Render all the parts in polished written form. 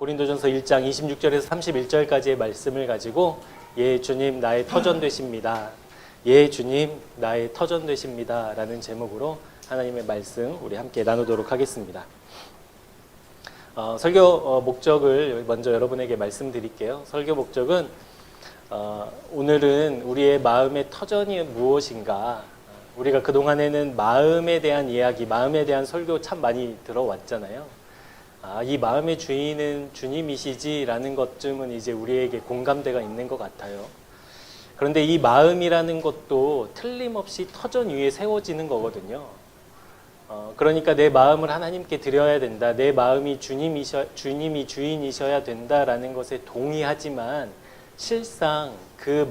고린도전서 1장 26절에서 31절까지의 말씀을 가지고 예 주님 나의 터전 되십니다. 예 주님 나의 터전 되십니다. 라는 제목으로 하나님의 말씀 우리 함께 나누도록 하겠습니다. 설교 목적을 먼저 여러분에게 말씀드릴게요. 설교 목적은 오늘은 우리의 마음의 터전이 무엇인가. 우리가 그동안에는 마음에 대한 이야기, 마음에 대한 설교 참 많이 들어왔잖아요. 이 마음의 주인은 주님이시지라는 것쯤은 이제 우리에게 공감대가 있는 것 같아요. 그런데 이 마음이라는 것도 틀림없이 터전 위에 세워지는 거거든요. 그러니까 내 마음을 하나님께 드려야 된다. 내 마음이 주님이 주인이셔야 된다라는 것에 동의하지만 실상 그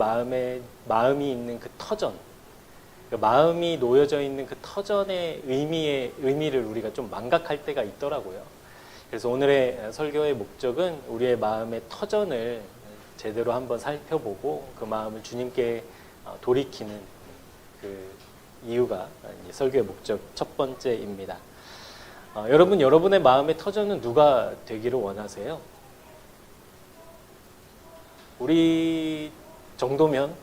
마음이 있는 그 터전, 그 마음이 놓여져 있는 그 터전의 의미를 우리가 좀 망각할 때가 있더라고요. 그래서 오늘의 설교의 목적은 우리의 마음의 터전을 제대로 한번 살펴보고 그 마음을 주님께 돌이키는 그 이유가 설교의 목적 첫 번째입니다. 여러분의 마음의 터전은 누가 되기를 원하세요? 우리 정도면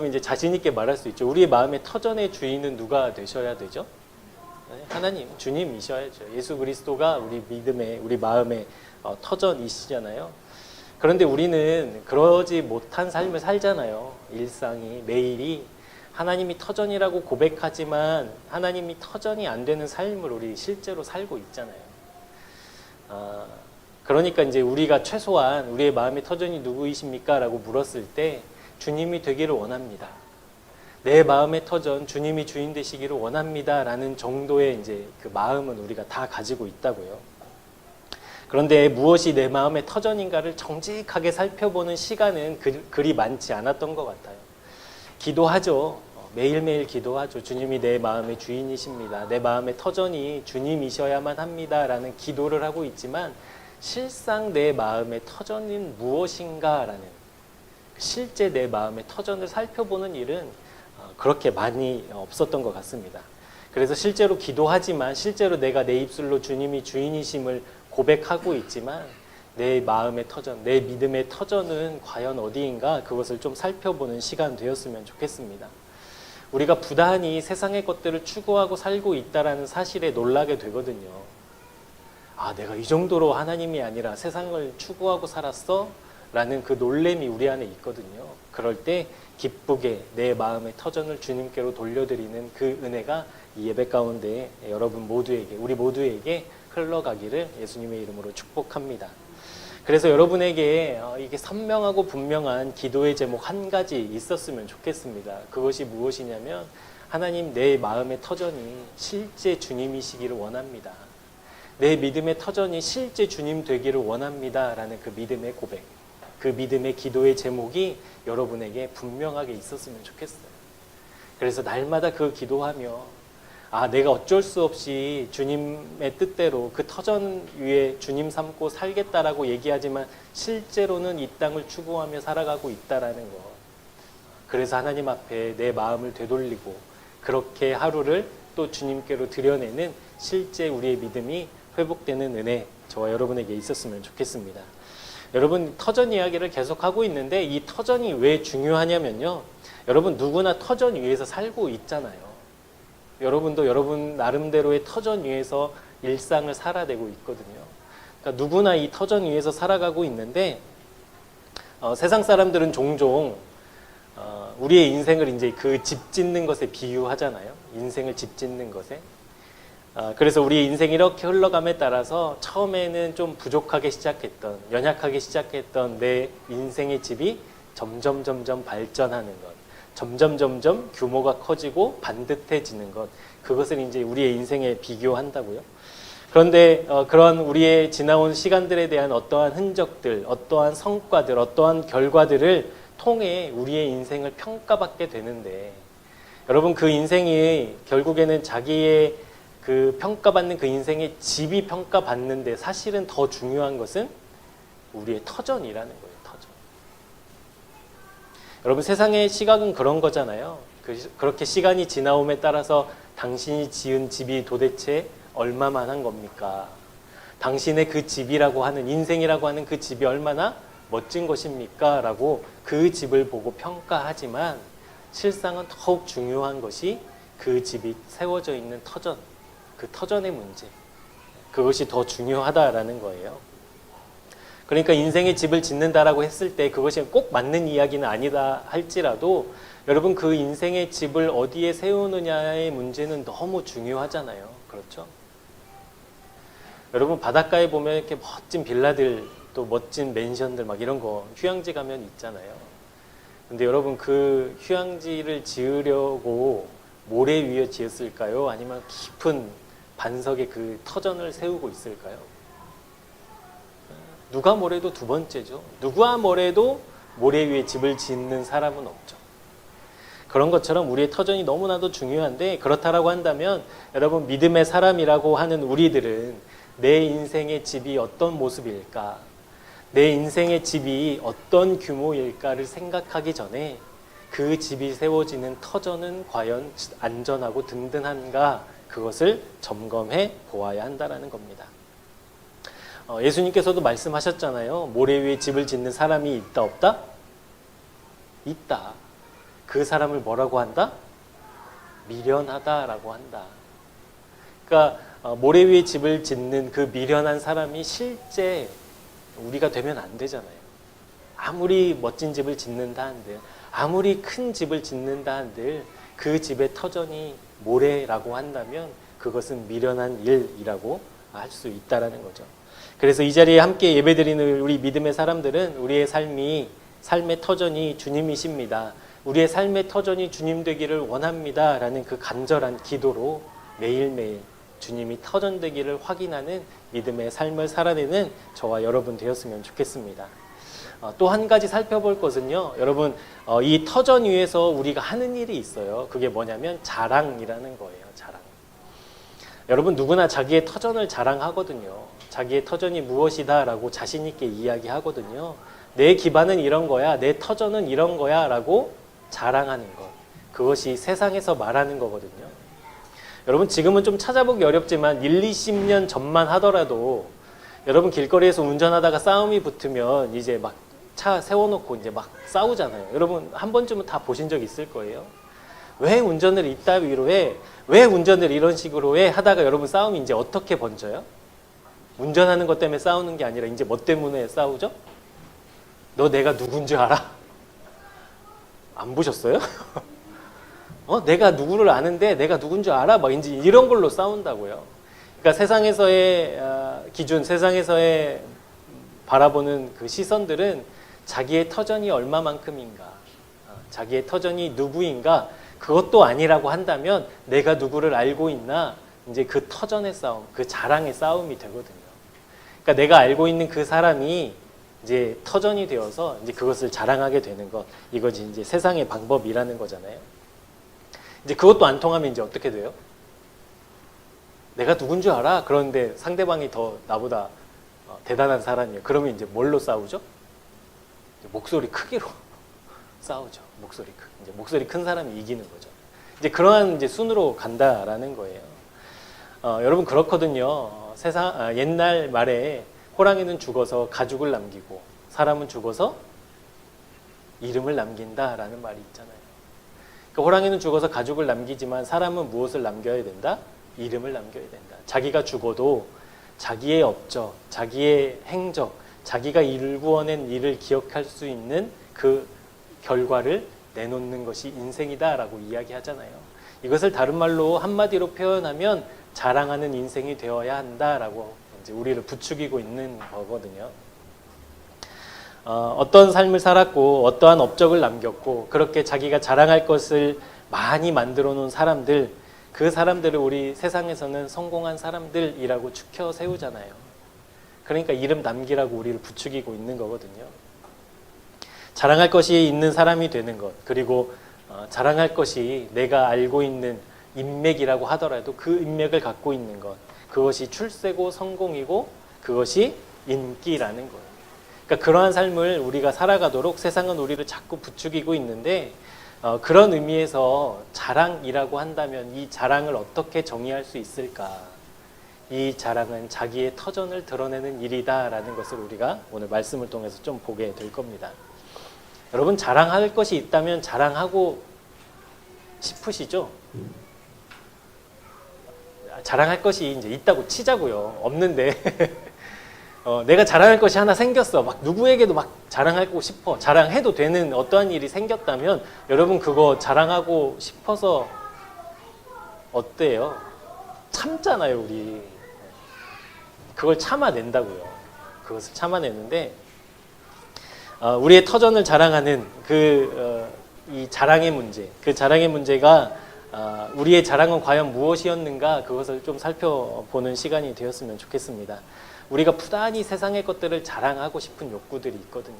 이제 자신 있게 말할 수 있죠. 우리의 마음의 터전의 주인은 누가 되셔야 되죠? 하나님, 주님이셔야죠. 예수 그리스도가 우리 믿음의, 우리 마음의 터전이시잖아요. 그런데 우리는 그러지 못한 삶을 살잖아요. 일상이, 매일이 하나님이 터전이라고 고백하지만 하나님이 터전이 안 되는 삶을 우리 실제로 살고 있잖아요. 그러니까 이제 우리가 최소한 우리의 마음의 터전이 누구이십니까? 라고 물었을 때 주님이 되기를 원합니다. 내 마음의 터전, 주님이 주인 되시기를 원합니다. 라는 정도의 이제 그 마음은 우리가 다 가지고 있다고요. 그런데 무엇이 내 마음의 터전인가를 정직하게 살펴보는 시간은 그리 많지 않았던 것 같아요. 기도하죠. 매일매일 기도하죠. 주님이 내 마음의 주인이십니다. 내 마음의 터전이 주님이셔야만 합니다. 라는 기도를 하고 있지만 실상 내 마음의 터전은 무엇인가 라는 실제 내 마음의 터전을 살펴보는 일은 그렇게 많이 없었던 것 같습니다. 그래서 실제로 기도하지만 실제로 내가 내 입술로 주님이 주인이심을 고백하고 있지만 내 마음의 터전, 내 믿음의 터전은 과연 어디인가 그것을 좀 살펴보는 시간 되었으면 좋겠습니다. 우리가 부단히 세상의 것들을 추구하고 살고 있다는 사실에 놀라게 되거든요. 내가 이 정도로 하나님이 아니라 세상을 추구하고 살았어? 라는 그 놀램이 우리 안에 있거든요. 그럴 때 기쁘게 내 마음의 터전을 주님께로 돌려드리는 그 은혜가 이 예배 가운데 여러분 모두에게, 우리 모두에게 흘러가기를 예수님의 이름으로 축복합니다. 그래서 여러분에게 이게 선명하고 분명한 기도의 제목 한 가지 있었으면 좋겠습니다. 그것이 무엇이냐면 하나님 내 마음의 터전이 실제 주님이시기를 원합니다. 내 믿음의 터전이 실제 주님 되기를 원합니다. 라는 그 믿음의 고백, 그 믿음의 기도의 제목이 여러분에게 분명하게 있었으면 좋겠어요. 그래서 날마다 그 기도하며 내가 어쩔 수 없이 주님의 뜻대로 그 터전 위에 주님 삼고 살겠다라고 얘기하지만 실제로는 이 땅을 추구하며 살아가고 있다라는 것. 그래서 하나님 앞에 내 마음을 되돌리고 그렇게 하루를 또 주님께로 드려내는 실제 우리의 믿음이 회복되는 은혜 저와 여러분에게 있었으면 좋겠습니다. 여러분 터전 이야기를 계속하고 있는데 이 터전이 왜 중요하냐면요. 여러분 누구나 터전 위에서 살고 있잖아요. 여러분도 여러분 나름대로의 터전 위에서 일상을 살아내고 있거든요. 그러니까 누구나 이 터전 위에서 살아가고 있는데 세상 사람들은 종종 우리의 인생을 이제 그 집 짓는 것에 비유하잖아요. 인생을 집 짓는 것에. 그래서 우리의 인생이 이렇게 흘러감에 따라서 처음에는 좀 부족하게 시작했던, 연약하게 시작했던 내 인생의 집이 점점 발전하는 것. 점점 규모가 커지고 반듯해지는 것. 그것을 이제 우리의 인생에 비교한다고요. 그런데 그런 우리의 지나온 시간들에 대한 어떠한 흔적들, 어떠한 성과들, 어떠한 결과들을 통해 우리의 인생을 평가받게 되는데 여러분 그 인생이 결국에는 자기의 그 평가받는 그 인생의 집이 평가받는데 사실은 더 중요한 것은 우리의 터전이라는 거예요. 터전. 여러분 세상의 시각은 그런 거잖아요. 그렇게 시간이 지나옴에 따라서 당신이 지은 집이 도대체 얼마만한 겁니까? 당신의 그 집이라고 하는, 인생이라고 하는 그 집이 얼마나 멋진 것입니까? 라고 그 집을 보고 평가하지만 실상은 더욱 중요한 것이 그 집이 세워져 있는 터전, 그 터전의 문제, 그것이 더 중요하다라는 거예요. 그러니까 인생의 집을 짓는다라고 했을 때 그것이 꼭 맞는 이야기는 아니다 할지라도 여러분, 그 인생의 집을 어디에 세우느냐의 문제는 너무 중요하잖아요. 그렇죠? 여러분, 바닷가에 보면 이렇게 멋진 빌라들, 또 멋진 맨션들 막 이런 거 휴양지 가면 있잖아요. 근데 여러분, 그 휴양지를 지으려고 모래 위에 지었을까요? 아니면 깊은 반석에 그 터전을 세우고 있을까요? 누가 뭐래도 두 번째죠. 누가 뭐래도 모래 위에 집을 짓는 사람은 없죠. 그런 것처럼 우리의 터전이 너무나도 중요한데, 그렇다라고 한다면 여러분, 믿음의 사람이라고 하는 우리들은 내 인생의 집이 어떤 모습일까, 내 인생의 집이 어떤 규모일까를 생각하기 전에 그 집이 세워지는 터전은 과연 안전하고 든든한가, 그것을 점검해 보아야 한다는 겁니다. 예수님께서도 말씀하셨잖아요. 모래 위에 집을 짓는 사람이 있다 없다? 있다. 그 사람을 뭐라고 한다? 미련하다라고 한다. 그러니까 모래 위에 집을 짓는 그 미련한 사람이 실제 우리가 되면 안 되잖아요. 아무리 멋진 집을 짓는다 한들, 아무리 큰 집을 짓는다 한들 그 집의 터전이 모래라고 한다면 그것은 미련한 일이라고 할 수 있다라는 거죠. 그래서 이 자리에 함께 예배드리는 우리 믿음의 사람들은 우리의 삶의 터전이 주님이십니다. 우리의 삶의 터전이 주님 되기를 원합니다. 라는 그 간절한 기도로 매일매일 주님이 터전 되기를 확인하는 믿음의 삶을 살아내는 저와 여러분 되었으면 좋겠습니다. 또 한 가지 살펴볼 것은요. 여러분, 이 터전 위에서 우리가 하는 일이 있어요. 그게 뭐냐면 자랑이라는 거예요. 자랑. 여러분, 누구나 자기의 터전을 자랑하거든요. 자기의 터전이 무엇이다 라고 자신 있게 이야기하거든요. 내 기반은 이런 거야, 내 터전은 이런 거야 라고 자랑하는 것, 그것이 세상에서 말하는 거거든요. 여러분, 지금은 좀 찾아보기 어렵지만 20년 전만 하더라도 여러분, 길거리에서 운전하다가 싸움이 붙으면 이제 막 차 세워놓고 이제 막 싸우잖아요. 여러분, 한 번쯤은 다 보신 적 있을 거예요. 왜 운전을 이따위로 해? 왜 운전을 이런 식으로 해? 하다가 여러분, 싸움이 이제 어떻게 번져요? 운전하는 것 때문에 싸우는 게 아니라 이제 뭐 때문에 싸우죠? 너 내가 누군지 알아? 안 보셨어요? 내가 누구를 아는데 내가 누군지 알아? 막 이제 이런 걸로 싸운다고요. 그러니까 세상에서의 기준, 세상에서의 바라보는 그 시선들은 자기의 터전이 얼마만큼인가, 자기의 터전이 누구인가, 그것도 아니라고 한다면 내가 누구를 알고 있나, 이제 그 터전의 싸움, 그 자랑의 싸움이 되거든요. 그러니까 내가 알고 있는 그 사람이 이제 터전이 되어서 이제 그것을 자랑하게 되는 것, 이것이 이제 세상의 방법이라는 거잖아요. 이제 그것도 안 통하면 이제 어떻게 돼요? 내가 누군 줄 알아? 그런데 상대방이 더 나보다 대단한 사람이에요. 그러면 이제 뭘로 싸우죠? 목소리 크기로 싸우죠. 이제 목소리 큰 사람이 이기는 거죠. 이제 그러한 이제 순으로 간다라는 거예요. 여러분, 그렇거든요. 옛날 말에 호랑이는 죽어서 가죽을 남기고 사람은 죽어서 이름을 남긴다라는 말이 있잖아요. 그러니까 호랑이는 죽어서 가죽을 남기지만 사람은 무엇을 남겨야 된다? 이름을 남겨야 된다. 자기가 죽어도 자기의 업적, 자기의 행적, 자기가 일구어낸 일을 기억할 수 있는 그 결과를 내놓는 것이 인생이다라고 이야기하잖아요. 이것을 다른 말로 한마디로 표현하면 자랑하는 인생이 되어야 한다라고 이제 우리를 부추기고 있는 거거든요. 어떤 삶을 살았고 어떠한 업적을 남겼고 그렇게 자기가 자랑할 것을 많이 만들어 놓은 사람들, 그 사람들을 우리 세상에서는 성공한 사람들이라고 추켜 세우잖아요. 그러니까 이름 남기라고 우리를 부추기고 있는 거거든요. 자랑할 것이 있는 사람이 되는 것, 그리고 자랑할 것이 내가 알고 있는 인맥이라고 하더라도 그 인맥을 갖고 있는 것, 그것이 출세고 성공이고 그것이 인기라는 거예요. 그러니까 그러한 삶을 우리가 살아가도록 세상은 우리를 자꾸 부추기고 있는데, 그런 의미에서 자랑이라고 한다면 이 자랑을 어떻게 정의할 수 있을까? 이 자랑은 자기의 터전을 드러내는 일이다라는 것을 우리가 오늘 말씀을 통해서 좀 보게 될 겁니다. 여러분, 자랑할 것이 있다면 자랑하고 싶으시죠? 자랑할 것이 이제 있다고 치자고요. 없는데 내가 자랑할 것이 하나 생겼어. 막 누구에게도 막 자랑하고 싶어. 자랑해도 되는 어떠한 일이 생겼다면 여러분, 그거 자랑하고 싶어서 어때요? 참잖아요, 우리. 그걸 참아낸다고요. 그것을 참아내는데 우리의 터전을 자랑하는 이 자랑의 문제, 그 자랑의 문제가 우리의 자랑은 과연 무엇이었는가, 그것을 좀 살펴보는 시간이 되었으면 좋겠습니다. 우리가 부단히 세상의 것들을 자랑하고 싶은 욕구들이 있거든요.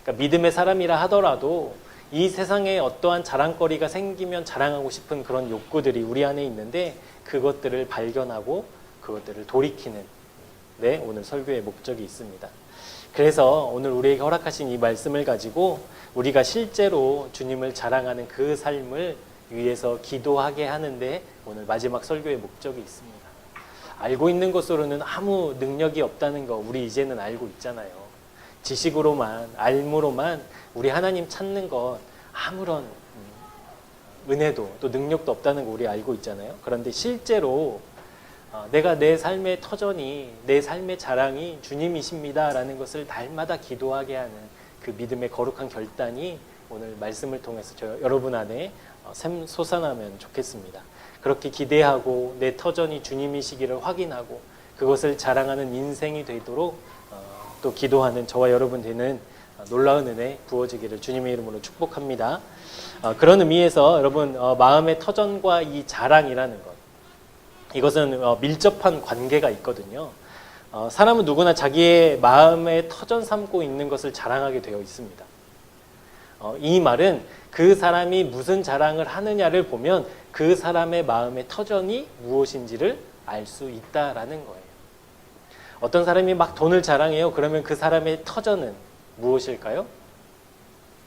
그러니까 믿음의 사람이라 하더라도 이 세상에 어떠한 자랑거리가 생기면 자랑하고 싶은 그런 욕구들이 우리 안에 있는데, 그것들을 발견하고 그것들을 돌이키는 오늘 설교의 목적이 있습니다. 그래서 오늘 우리에게 허락하신 이 말씀을 가지고 우리가 실제로 주님을 자랑하는 그 삶을 위해서 기도하게 하는데 오늘 마지막 설교의 목적이 있습니다. 알고 있는 것으로는 아무 능력이 없다는 거 우리 이제는 알고 있잖아요. 지식으로만, 알무로만 우리 하나님 찾는 것 아무런 은혜도 또 능력도 없다는 거 우리 알고 있잖아요. 그런데 실제로 내가 내 삶의 터전이, 내 삶의 자랑이 주님이십니다라는 것을 날마다 기도하게 하는 그 믿음의 거룩한 결단이 오늘 말씀을 통해서 여러분 안에 솟아나면 좋겠습니다. 그렇게 기대하고 내 터전이 주님이시기를 확인하고 그것을 자랑하는 인생이 되도록 또 기도하는 저와 여러분 되는 놀라운 은혜 부어지기를 주님의 이름으로 축복합니다. 그런 의미에서 여러분, 마음의 터전과 이 자랑이라는 것, 이것은 밀접한 관계가 있거든요. 사람은 누구나 자기의 마음의 터전 삼고 있는 것을 자랑하게 되어 있습니다. 이 말은 그 사람이 무슨 자랑을 하느냐를 보면 그 사람의 마음의 터전이 무엇인지를 알 수 있다라는 거예요. 어떤 사람이 막 돈을 자랑해요. 그러면 그 사람의 터전은 무엇일까요?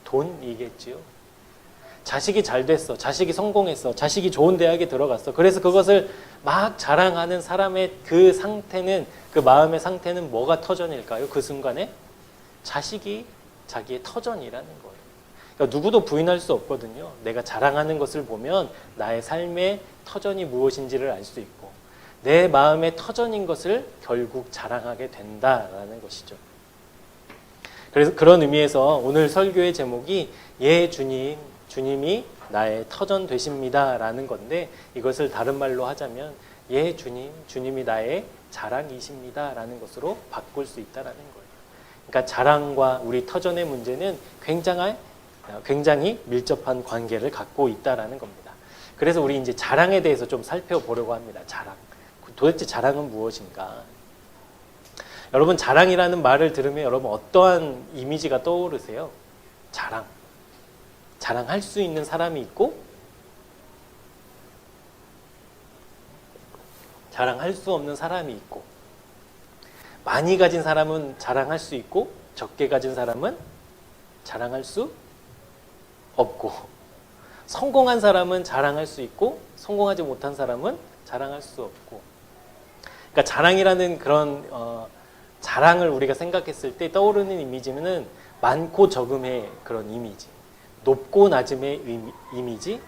돈이겠지요. 자식이 잘 됐어. 자식이 성공했어. 자식이 좋은 대학에 들어갔어. 그래서 그것을 막 자랑하는 사람의 그 상태는, 그 마음의 상태는 뭐가 터전일까요? 그 순간에 자식이 자기의 터전이라는 거예요. 그러니까 누구도 부인할 수 없거든요. 내가 자랑하는 것을 보면 나의 삶의 터전이 무엇인지를 알 수 있고 내 마음의 터전인 것을 결국 자랑하게 된다라는 것이죠. 그래서 그런 의미에서 오늘 설교의 제목이 주님이 나의 터전 되십니다라는 건데, 이것을 다른 말로 하자면 주님이 나의 자랑이십니다라는 것으로 바꿀 수 있다라는 거예요. 그러니까 자랑과 우리 터전의 문제는 굉장히 밀접한 관계를 갖고 있다라는 겁니다. 그래서 우리 이제 자랑에 대해서 좀 살펴보려고 합니다. 자랑. 도대체 자랑은 무엇인가? 여러분, 자랑이라는 말을 들으면 여러분 어떠한 이미지가 떠오르세요? 자랑할 수 있는 사람이 있고 자랑할 수 없는 사람이 있고, 많이 가진 사람은 자랑할 수 있고 적게 가진 사람은 자랑할 수 없고, 성공한 사람은 자랑할 수 있고 성공하지 못한 사람은 자랑할 수 없고. 그러니까 자랑이라는 그런 자랑을 우리가 생각했을 때 떠오르는 이미지는 많고 적음의 그런 이미지, 높고 낮음의 이미지,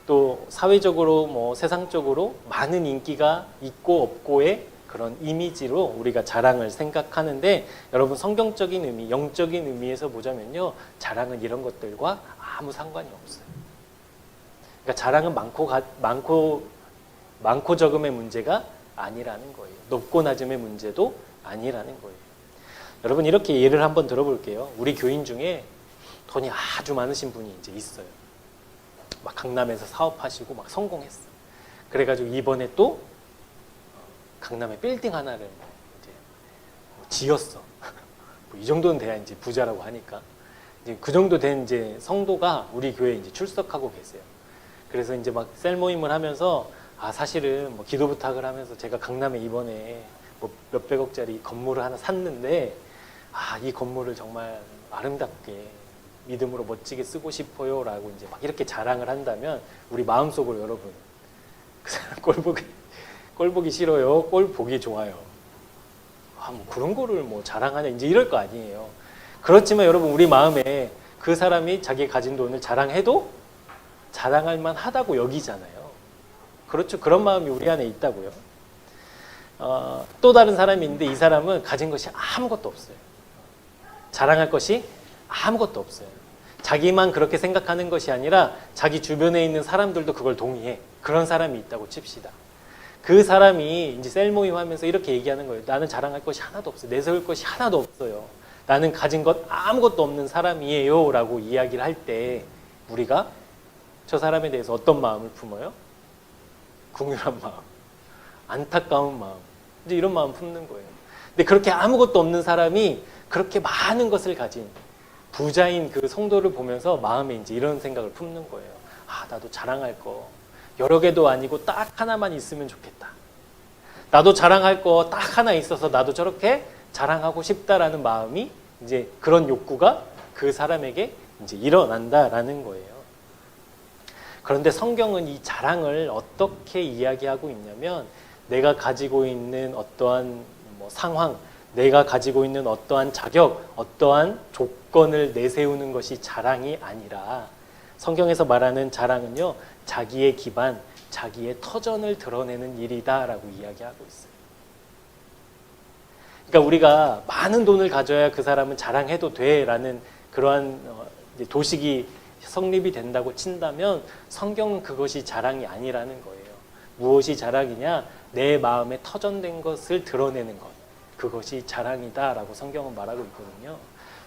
또 사회적으로 세상적으로 많은 인기가 있고 없고의 그런 이미지로 우리가 자랑을 생각하는데, 여러분 성경적인 의미, 영적인 의미에서 보자면요, 자랑은 이런 것들과 아무 상관이 없어요. 그러니까 자랑은 많고 적음의 문제가 아니라는 거예요. 높고 낮음의 문제도 아니라는 거예요. 여러분, 이렇게 예를 한번 들어볼게요. 우리 교인 중에 돈이 아주 많으신 분이 이제 있어요. 막 강남에서 사업하시고 막 성공했어. 그래가지고 이번에 또 강남에 빌딩 하나를 이제 지었어. 이 정도는 돼야 이제 부자라고 하니까. 이제 그 정도 된 이제 성도가 우리 교회에 이제 출석하고 계세요. 그래서 이제 막 셀 모임을 하면서 사실은 기도 부탁을 하면서 제가 강남에 이번에 몇백억짜리 건물을 하나 샀는데 이 건물을 정말 아름답게 믿음으로 멋지게 쓰고 싶어요 라고 이제 막 이렇게 자랑을 한다면, 우리 마음속으로 여러분 그 사람 꼴 보기 싫어요? 꼴 보기 좋아요? 뭐 그런 거를 뭐 자랑하냐 이제 이럴 거 아니에요. 그렇지만 여러분 우리 마음에 그 사람이 자기 가진 돈을 자랑해도 자랑할 만하다고 여기잖아요. 그렇죠. 그런 마음이 우리 안에 있다고요. 또 다른 사람이 있는데 이 사람은 가진 것이 아무것도 없어요. 자랑할 것이 아무것도 없어요. 자기만 그렇게 생각하는 것이 아니라 자기 주변에 있는 사람들도 그걸 동의해. 그런 사람이 있다고 칩시다. 그 사람이 이제 셀 모임 하면서 이렇게 얘기하는 거예요. 나는 자랑할 것이 하나도 없어요. 내세울 것이 하나도 없어요. 나는 가진 것 아무것도 없는 사람이에요. 라고 이야기를 할 때 우리가 저 사람에 대해서 어떤 마음을 품어요? 궁휼한 마음, 안타까운 마음, 이제 이런 마음 품는 거예요. 근데 그렇게 아무것도 없는 사람이 그렇게 많은 것을 가진 부자인 그 성도를 보면서 마음에 이제 이런 생각을 품는 거예요. 나도 자랑할 거 여러 개도 아니고 딱 하나만 있으면 좋겠다. 나도 자랑할 거 딱 하나 있어서 나도 저렇게 자랑하고 싶다라는 마음이 이제 그런 욕구가 그 사람에게 이제 일어난다라는 거예요. 그런데 성경은 이 자랑을 어떻게 이야기하고 있냐면 내가 가지고 있는 어떠한 상황, 내가 가지고 있는 어떠한 자격, 어떠한 조건을 내세우는 것이 자랑이 아니라 성경에서 말하는 자랑은요, 자기의 기반, 자기의 터전을 드러내는 일이다라고 이야기하고 있어요. 그러니까 우리가 많은 돈을 가져야 그 사람은 자랑해도 돼라는 그러한 도식이 성립이 된다고 친다면 성경은 그것이 자랑이 아니라는 거예요. 무엇이 자랑이냐? 내 마음에 터전된 것을 드러내는 것. 그것이 자랑이다라고 성경은 말하고 있거든요.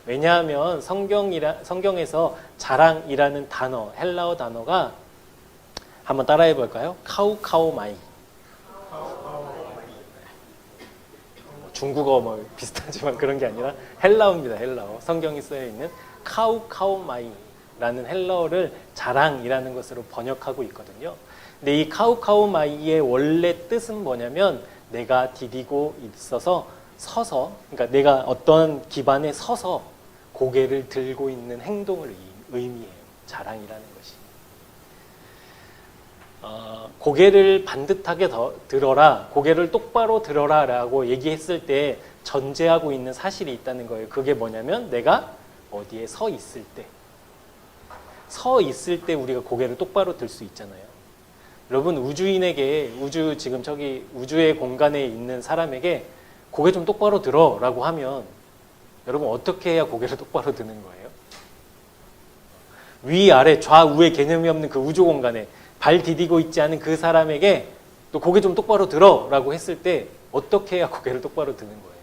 왜냐하면 성경에서 자랑이라는 단어, 헬라어 단어가 한번 따라해 볼까요? 카우카오마이. 중국어 비슷하지만 그런 게 아니라 헬라어입니다. 헬라어. 성경이 쓰여 있는 카우카오마이라는 헬라어를 자랑이라는 것으로 번역하고 있거든요. 근데 이 카우카오마이의 원래 뜻은 뭐냐면 내가 디디고 있어서 서서, 그러니까 내가 어떤 기반에 서서 고개를 들고 있는 행동을 의미해요. 자랑이라는 것이. 고개를 반듯하게 들어라, 고개를 똑바로 들어라 라고 얘기했을 때 전제하고 있는 사실이 있다는 거예요. 그게 뭐냐면 내가 어디에 서 있을 때 우리가 고개를 똑바로 들 수 있잖아요. 여러분 우주인에게 지금 저기 우주의 공간에 있는 사람에게 고개 좀 똑바로 들어 라고 하면 여러분 어떻게 해야 고개를 똑바로 드는 거예요? 위아래 좌우의 개념이 없는 그 우주 공간에 발 디디고 있지 않은 그 사람에게 또 고개 좀 똑바로 들어 라고 했을 때 어떻게 해야 고개를 똑바로 드는 거예요?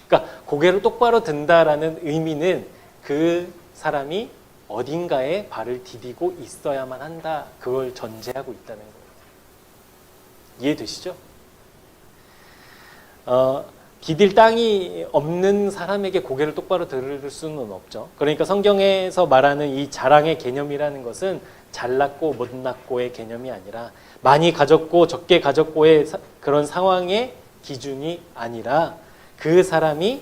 그러니까 고개를 똑바로 든다라는 의미는 그 사람이 어딘가에 발을 디디고 있어야만 한다. 그걸 전제하고 있다는 거예요. 이해되시죠? 디딜 땅이 없는 사람에게 고개를 똑바로 들을 수는 없죠. 그러니까 성경에서 말하는 이 자랑의 개념이라는 것은 잘났고 못났고의 개념이 아니라 많이 가졌고 적게 가졌고의 그런 상황의 기준이 아니라 그 사람이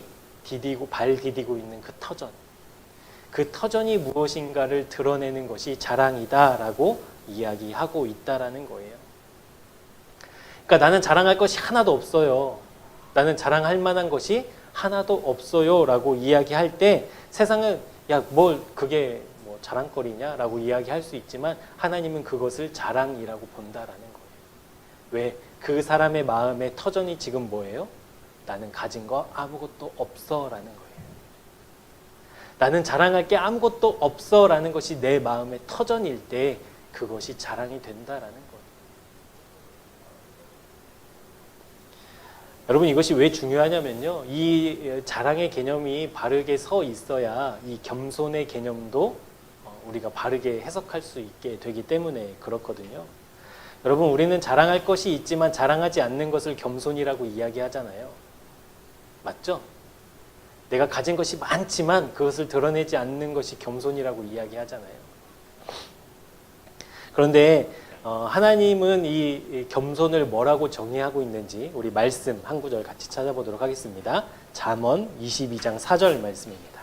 발 디디고 있는 그 터전, 그 터전이 무엇인가를 드러내는 것이 자랑이다라고 이야기하고 있다라는 거예요. 그러니까 나는 자랑할 것이 하나도 없어요. 나는 자랑할 만한 것이 하나도 없어요 라고 이야기할 때 세상은 그게 자랑거리냐 라고 이야기할 수 있지만 하나님은 그것을 자랑이라고 본다라는 거예요. 왜? 그 사람의 마음의 터전이 지금 뭐예요? 나는 가진 거 아무것도 없어 라는 거예요. 나는 자랑할 게 아무것도 없어 라는 것이 내 마음의 터전일 때 그것이 자랑이 된다라는 거예요. 여러분 이것이 왜 중요하냐면요. 이 자랑의 개념이 바르게 서 있어야 이 겸손의 개념도 우리가 바르게 해석할 수 있게 되기 때문에 그렇거든요. 여러분 우리는 자랑할 것이 있지만 자랑하지 않는 것을 겸손이라고 이야기하잖아요. 맞죠? 내가 가진 것이 많지만 그것을 드러내지 않는 것이 겸손이라고 이야기하잖아요. 그런데 하나님은 이 겸손을 뭐라고 정의하고 있는지 우리 말씀 한 구절 같이 찾아보도록 하겠습니다. 잠언 22장 4절 말씀입니다.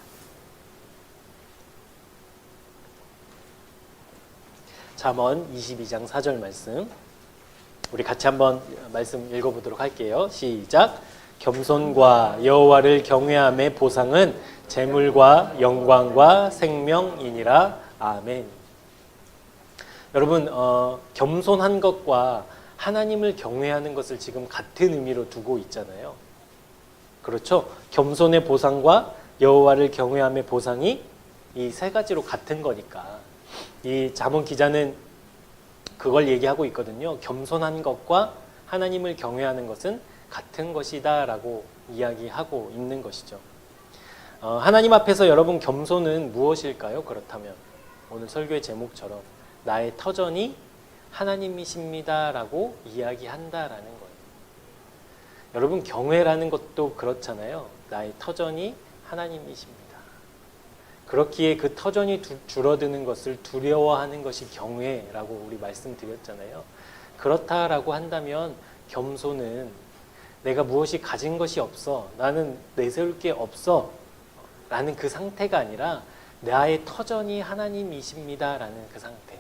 잠언 22장 4절 말씀 우리 같이 한번 말씀 읽어보도록 할게요. 시작. 겸손과 여호와를 경외함의 보상은 재물과 영광과 생명이니라. 아멘. 여러분, 겸손한 것과 하나님을 경외하는 것을 지금 같은 의미로 두고 있잖아요. 그렇죠? 겸손의 보상과 여호와를 경외함의 보상이 이 세 가지로 같은 거니까 이 잠언 기자는 그걸 얘기하고 있거든요. 겸손한 것과 하나님을 경외하는 것은 같은 것이다 라고 이야기하고 있는 것이죠. 하나님 앞에서 여러분 겸손은 무엇일까요? 그렇다면 오늘 설교의 제목처럼 나의 터전이 하나님이십니다 라고 이야기한다라는 거예요. 여러분 경외라는 것도 그렇잖아요. 나의 터전이 하나님이십니다. 그렇기에 그 터전이 줄어드는 것을 두려워하는 것이 경외라고 우리 말씀드렸잖아요. 그렇다라고 한다면 겸손은 내가 무엇이 가진 것이 없어, 나는 내세울 게 없어 라는 그 상태가 아니라 나의 터전이 하나님이십니다 라는 그 상태.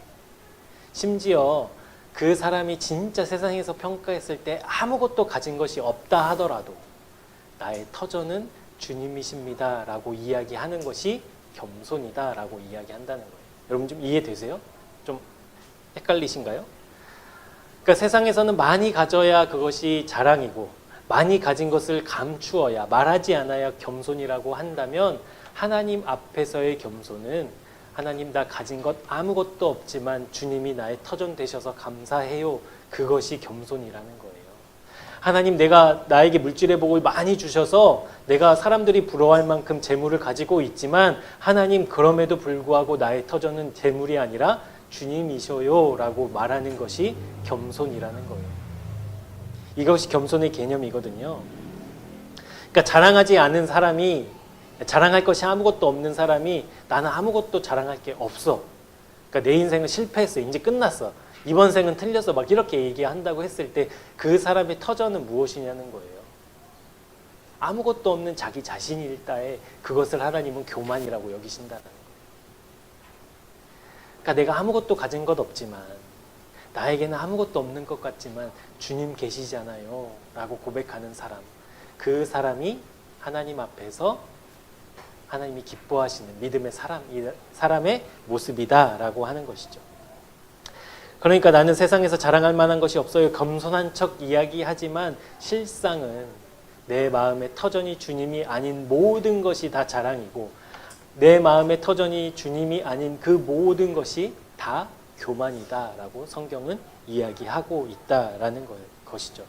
심지어 그 사람이 진짜 세상에서 평가했을 때 아무것도 가진 것이 없다 하더라도 나의 터전은 주님이십니다 라고 이야기하는 것이 겸손이다 라고 이야기한다는 거예요. 여러분 좀 이해되세요? 좀 헷갈리신가요? 그러니까 세상에서는 많이 가져야 그것이 자랑이고 많이 가진 것을 감추어야, 말하지 않아야 겸손이라고 한다면 하나님 앞에서의 겸손은 하나님 나 가진 것 아무것도 없지만 주님이 나의 터전 되셔서 감사해요. 그것이 겸손이라는 거예요. 하나님 내가 나에게 물질의 복을 많이 주셔서 내가 사람들이 부러워할 만큼 재물을 가지고 있지만 하나님 그럼에도 불구하고 나의 터전은 재물이 아니라 주님이셔요 라고 말하는 것이 겸손이라는 거예요. 이것이 겸손의 개념이거든요. 그러니까 자랑하지 않은 사람이, 자랑할 것이 아무것도 없는 사람이 나는 아무것도 자랑할 게 없어. 그러니까 내 인생은 실패했어. 이제 끝났어. 이번 생은 틀렸어. 막 이렇게 얘기한다고 했을 때 그 사람의 터전은 무엇이냐는 거예요. 아무것도 없는 자기 자신일 따에 그것을 하나님은 교만이라고 여기신다는 거예요. 그러니까 내가 아무것도 가진 것 없지만 나에게는 아무것도 없는 것 같지만 주님 계시잖아요 라고 고백하는 사람, 그 사람이 하나님 앞에서 하나님이 기뻐하시는 믿음의 사람의 모습이다 라고 하는 것이죠. 그러니까 나는 세상에서 자랑할 만한 것이 없어요. 겸손한 척 이야기하지만 실상은 내 마음의 터전이 주님이 아닌 모든 것이 다 자랑이고 내 마음의 터전이 주님이 아닌 그 모든 것이 다 교만이다라고 성경은 이야기하고 있다라는 것이죠.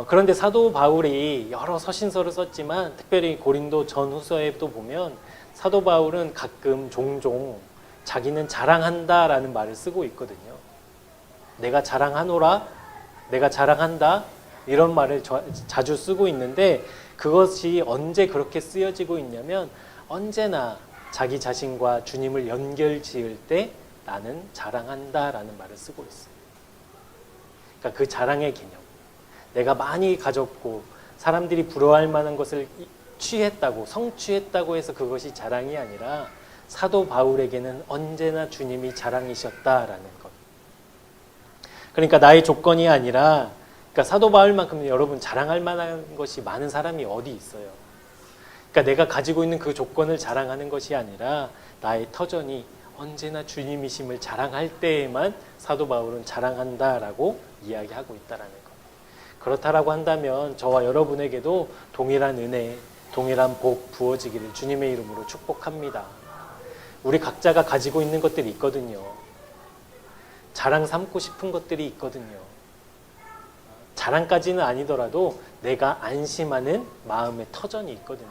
그런데 사도 바울이 여러 서신서를 썼지만 특별히 고린도 전후서에도 보면 사도 바울은 가끔 종종 자기는 자랑한다라는 말을 쓰고 있거든요. 내가 자랑하노라, 내가 자랑한다 이런 말을 자주 쓰고 있는데 그것이 언제 그렇게 쓰여지고 있냐면 언제나 자기 자신과 주님을 연결지을 때 나는 자랑한다라는 말을 쓰고 있어요. 그러니까 그 자랑의 개념. 내가 많이 가졌고 사람들이 부러워할 만한 것을 취했다고, 성취했다고 해서 그것이 자랑이 아니라 사도 바울에게는 언제나 주님이 자랑이셨다라는 것. 그러니까 나의 조건이 아니라, 그러니까 사도 바울만큼 여러분 자랑할 만한 것이 많은 사람이 어디 있어요. 그러니까 내가 가지고 있는 그 조건을 자랑하는 것이 아니라 나의 터전이 언제나 주님이심을 자랑할 때에만 사도 바울은 자랑한다라고 이야기하고 있다라는 것. 그렇다라고 한다면 저와 여러분에게도 동일한 은혜, 동일한 복 부어지기를 주님의 이름으로 축복합니다. 우리 각자가 가지고 있는 것들이 있거든요. 자랑 삼고 싶은 것들이 있거든요. 자랑까지는 아니더라도 내가 안심하는 마음의 터전이 있거든요.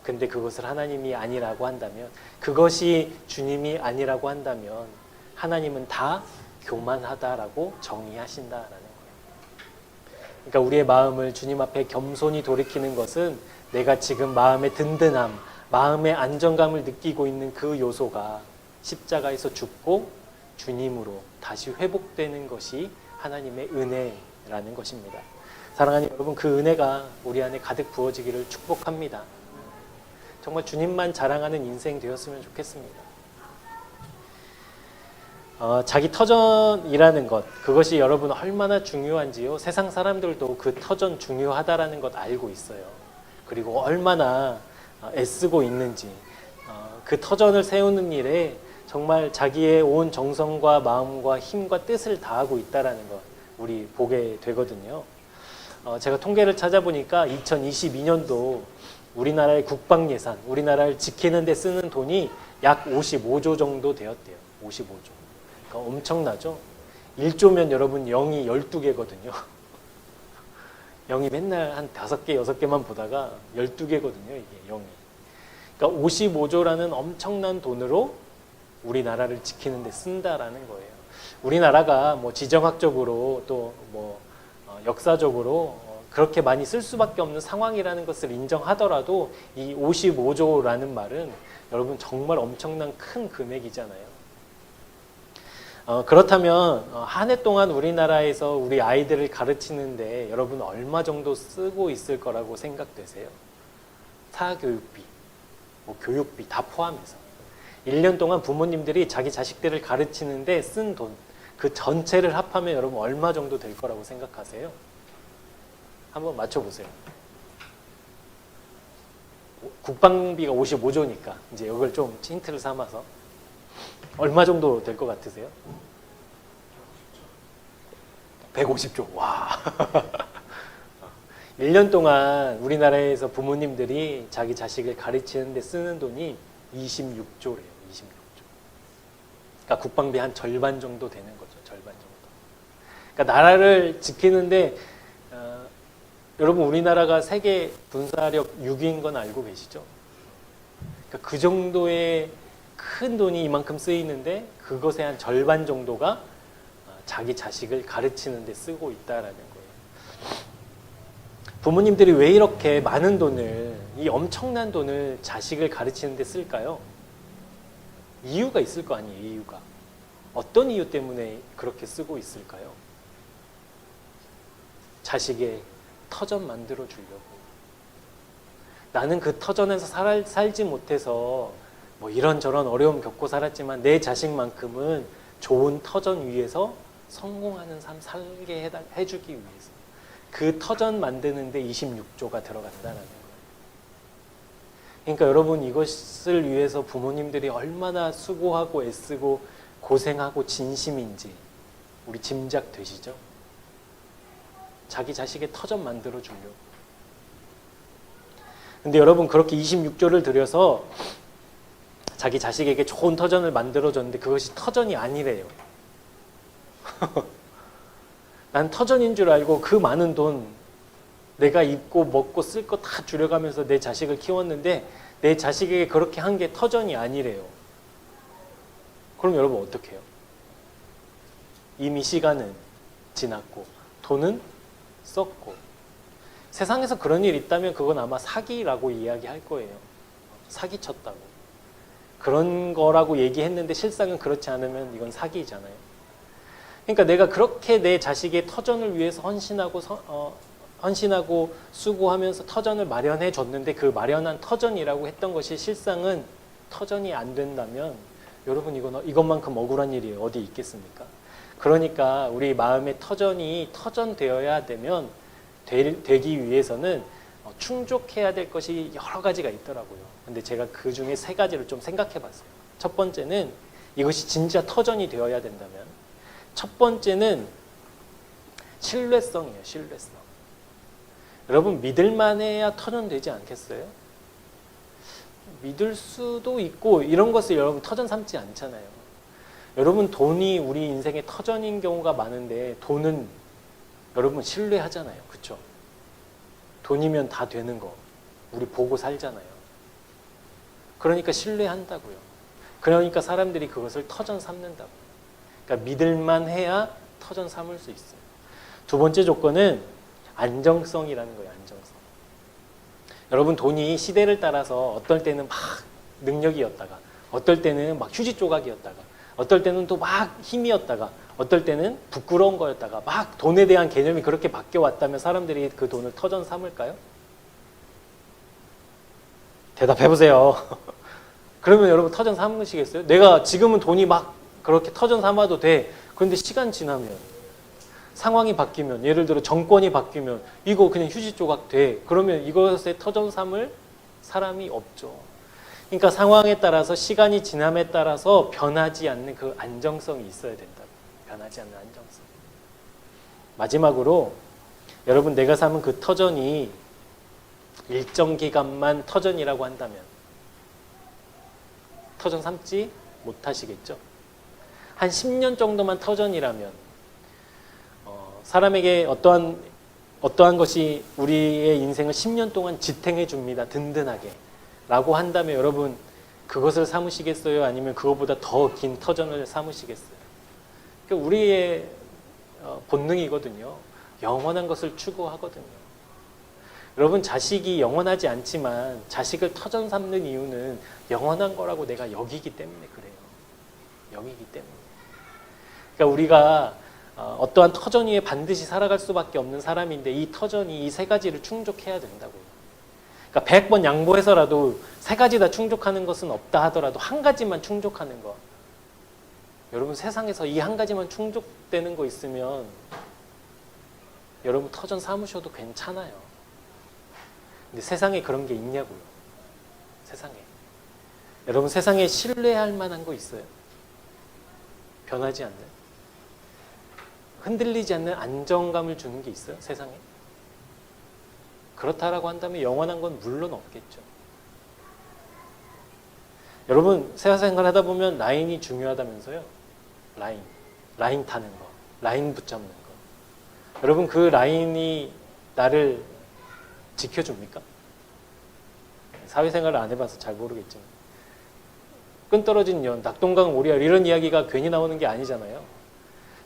근데 그것을 하나님이 아니라고 한다면, 그것이 주님이 아니라고 한다면 하나님은 다 교만하다라고 정의하신다라는 거예요. 그러니까 우리의 마음을 주님 앞에 겸손히 돌이키는 것은 내가 지금 마음의 든든함, 마음의 안정감을 느끼고 있는 그 요소가 십자가에서 죽고 주님으로 다시 회복되는 것이 하나님의 은혜라는 것입니다. 사랑하는 여러분, 그 은혜가 우리 안에 가득 부어지기를 축복합니다. 정말 주님만 자랑하는 인생 되었으면 좋겠습니다. 자기 터전이라는 것, 그것이 여러분 얼마나 중요한지요. 세상 사람들도 그 터전 중요하다라는 것 알고 있어요. 그리고 얼마나 애쓰고 있는지, 그 터전을 세우는 일에 정말 자기의 온 정성과 마음과 힘과 뜻을 다하고 있다라는 것 우리 보게 되거든요. 제가 통계를 찾아보니까 2022년도 우리나라의 국방 예산, 우리나라를 지키는 데 쓰는 돈이 약 55조 정도 되었대요. 55조. 그러니까 엄청나죠? 1조면 여러분 0이 12개거든요. 0이 맨날 한 5개, 6개만 보다가 12개거든요. 이게 0이. 그러니까 55조라는 엄청난 돈으로 우리나라를 지키는 데 쓴다라는 거예요. 우리나라가 뭐 지정학적으로 또 뭐 역사적으로 그렇게 많이 쓸 수밖에 없는 상황이라는 것을 인정하더라도 이 55조라는 말은 여러분 정말 엄청난 큰 금액이잖아요. 그렇다면 한 해 동안 우리나라에서 우리 아이들을 가르치는데 여러분 얼마 정도 쓰고 있을 거라고 생각되세요? 사교육비, 뭐 교육비 다 포함해서 1년 동안 부모님들이 자기 자식들을 가르치는데 쓴 돈, 그 전체를 합하면 여러분 얼마 정도 될 거라고 생각하세요? 한번 맞춰보세요. 국방비가 55조니까 이제 이걸 좀 힌트를 삼아서 얼마 정도 될 것 같으세요? 150조. 와. 1년 동안 우리나라에서 부모님들이 자기 자식을 가르치는 데 쓰는 돈이 26조래요. 26조. 그러니까 국방비 한 절반 정도 되는 거죠. 절반 정도. 그러니까 나라를 지키는데 여러분 우리나라가 세계 군사력 6위인 건 알고 계시죠? 그러니까 그 정도의 큰 돈이 이만큼 쓰이는데 그것의 한 절반 정도가 자기 자식을 가르치는 데 쓰고 있다라는 거예요. 부모님들이 왜 이렇게 많은 돈을, 이 엄청난 돈을 자식을 가르치는 데 쓸까요? 이유가 있을 거 아니에요, 이유가. 어떤 이유 때문에 그렇게 쓰고 있을까요? 자식의 터전 만들어 주려고. 나는 그 터전에서 살지 못해서 뭐 이런저런 어려움 겪고 살았지만 내 자식만큼은 좋은 터전 위에서 성공하는 삶 살게 해주기 위해서 그 터전 만드는데 26조가 들어간다는 거예요. 그러니까 여러분 이것을 위해서 부모님들이 얼마나 수고하고 애쓰고 고생하고 진심인지 우리 짐작되시죠? 자기 자식의 터전 만들어 주려고. 근데 여러분 그렇게 26조를 들여서 자기 자식에게 좋은 터전을 만들어줬는데 그것이 터전이 아니래요. 난 터전인 줄 알고 그 많은 돈 내가 입고 먹고 쓸 거 다 줄여가면서 내 자식을 키웠는데 내 자식에게 그렇게 한 게 터전이 아니래요. 그럼 여러분 어떻게 해요? 이미 시간은 지났고 돈은 썼고 세상에서 그런 일이 있다면 그건 아마 사기라고 이야기할 거예요. 사기쳤다고. 그런 거라고 얘기했는데 실상은 그렇지 않으면 이건 사기잖아요. 그러니까 내가 그렇게 내 자식의 터전을 위해서 헌신하고 수고하면서 터전을 마련해 줬는데 그 마련한 터전이라고 했던 것이 실상은 터전이 안 된다면 여러분 이것만큼 억울한 일이 어디 있겠습니까? 그러니까 우리 마음의 터전이 터전되어야 되면 되기 위해서는 충족해야 될 것이 여러 가지가 있더라고요. 근데 제가 그 중에 3가지를 좀 생각해 봤어요. 첫 번째는 이것이 진짜 터전이 되어야 된다면 첫 번째는 신뢰성이에요. 신뢰성. 여러분 믿을만 해야 터전 되지 않겠어요? 믿을 수도 있고 이런 것을 여러분 터전 삼지 않잖아요. 여러분 돈이 우리 인생의 터전인 경우가 많은데 돈은 여러분 신뢰하잖아요. 그렇죠? 돈이면 다 되는 거 우리 보고 살잖아요. 그러니까 신뢰한다고요. 그러니까 사람들이 그것을 터전 삼는다고. 그러니까 믿을만 해야 터전 삼을 수 있어요. 두 번째 조건은 안정성이라는 거예요. 안정성. 여러분 돈이 시대를 따라서 어떨 때는 막 능력이었다가 어떨 때는 막 휴지 조각이었다가 어떨 때는 또 막 힘이었다가 어떨 때는 부끄러운 거였다가 막 돈에 대한 개념이 그렇게 바뀌어 왔다면 사람들이 그 돈을 터전 삼을까요? 대답해 보세요. 그러면 여러분 터전 삼으시겠어요? 내가 지금은 돈이 막 그렇게 터전 삼아도 돼. 그런데 시간 지나면, 상황이 바뀌면, 예를 들어 정권이 바뀌면 이거 그냥 휴지 조각 돼. 그러면 이것에 터전 삼을 사람이 없죠. 그러니까 상황에 따라서, 시간이 지남에 따라서 변하지 않는 그 안정성이 있어야 된다고. 변하지 않는 안정성. 마지막으로 여러분, 내가 삼은 그 터전이 일정 기간만 터전이라고 한다면 터전 삼지 못하시겠죠? 한 10년 정도만 터전이라면, 사람에게 어떠한 것이 우리의 인생을 10년 동안 지탱해 줍니다. 든든하게. 라고 한다면 여러분, 그것을 삼으시겠어요? 아니면 그것보다 더 긴 터전을 삼으시겠어요? 그러니까 우리의 본능이거든요. 영원한 것을 추구하거든요. 여러분, 자식이 영원하지 않지만 자식을 터전 삼는 이유는 영원한 거라고 내가 여기기 때문에 그래요. 여기기 때문에. 그러니까 우리가 어떠한 터전 위에 반드시 살아갈 수밖에 없는 사람인데, 이 터전이 이 세 가지를 충족해야 된다고요. 그러니까 100번 양보해서라도 세 가지 다 충족하는 것은 없다 하더라도 한 가지만 충족하는 거. 여러분, 세상에서 이 한 가지만 충족되는 거 있으면 여러분 터전 삼으셔도 괜찮아요. 근데 세상에 그런 게 있냐고요. 세상에. 여러분, 세상에 신뢰할 만한 거 있어요? 변하지 않는, 흔들리지 않는 안정감을 주는 게 있어요? 세상에? 그렇다라고 한다면 영원한 건 물론 없겠죠. 여러분, 세상생활 하다 보면 라인이 중요하다면서요? 라인 타는 거, 라인 붙잡는 거. 여러분, 그 라인이 나를 지켜줍니까? 사회생활을 안 해봐서 잘 모르겠지만, 끈 떨어진 년, 낙동강 오리알, 이런 이야기가 괜히 나오는 게 아니잖아요.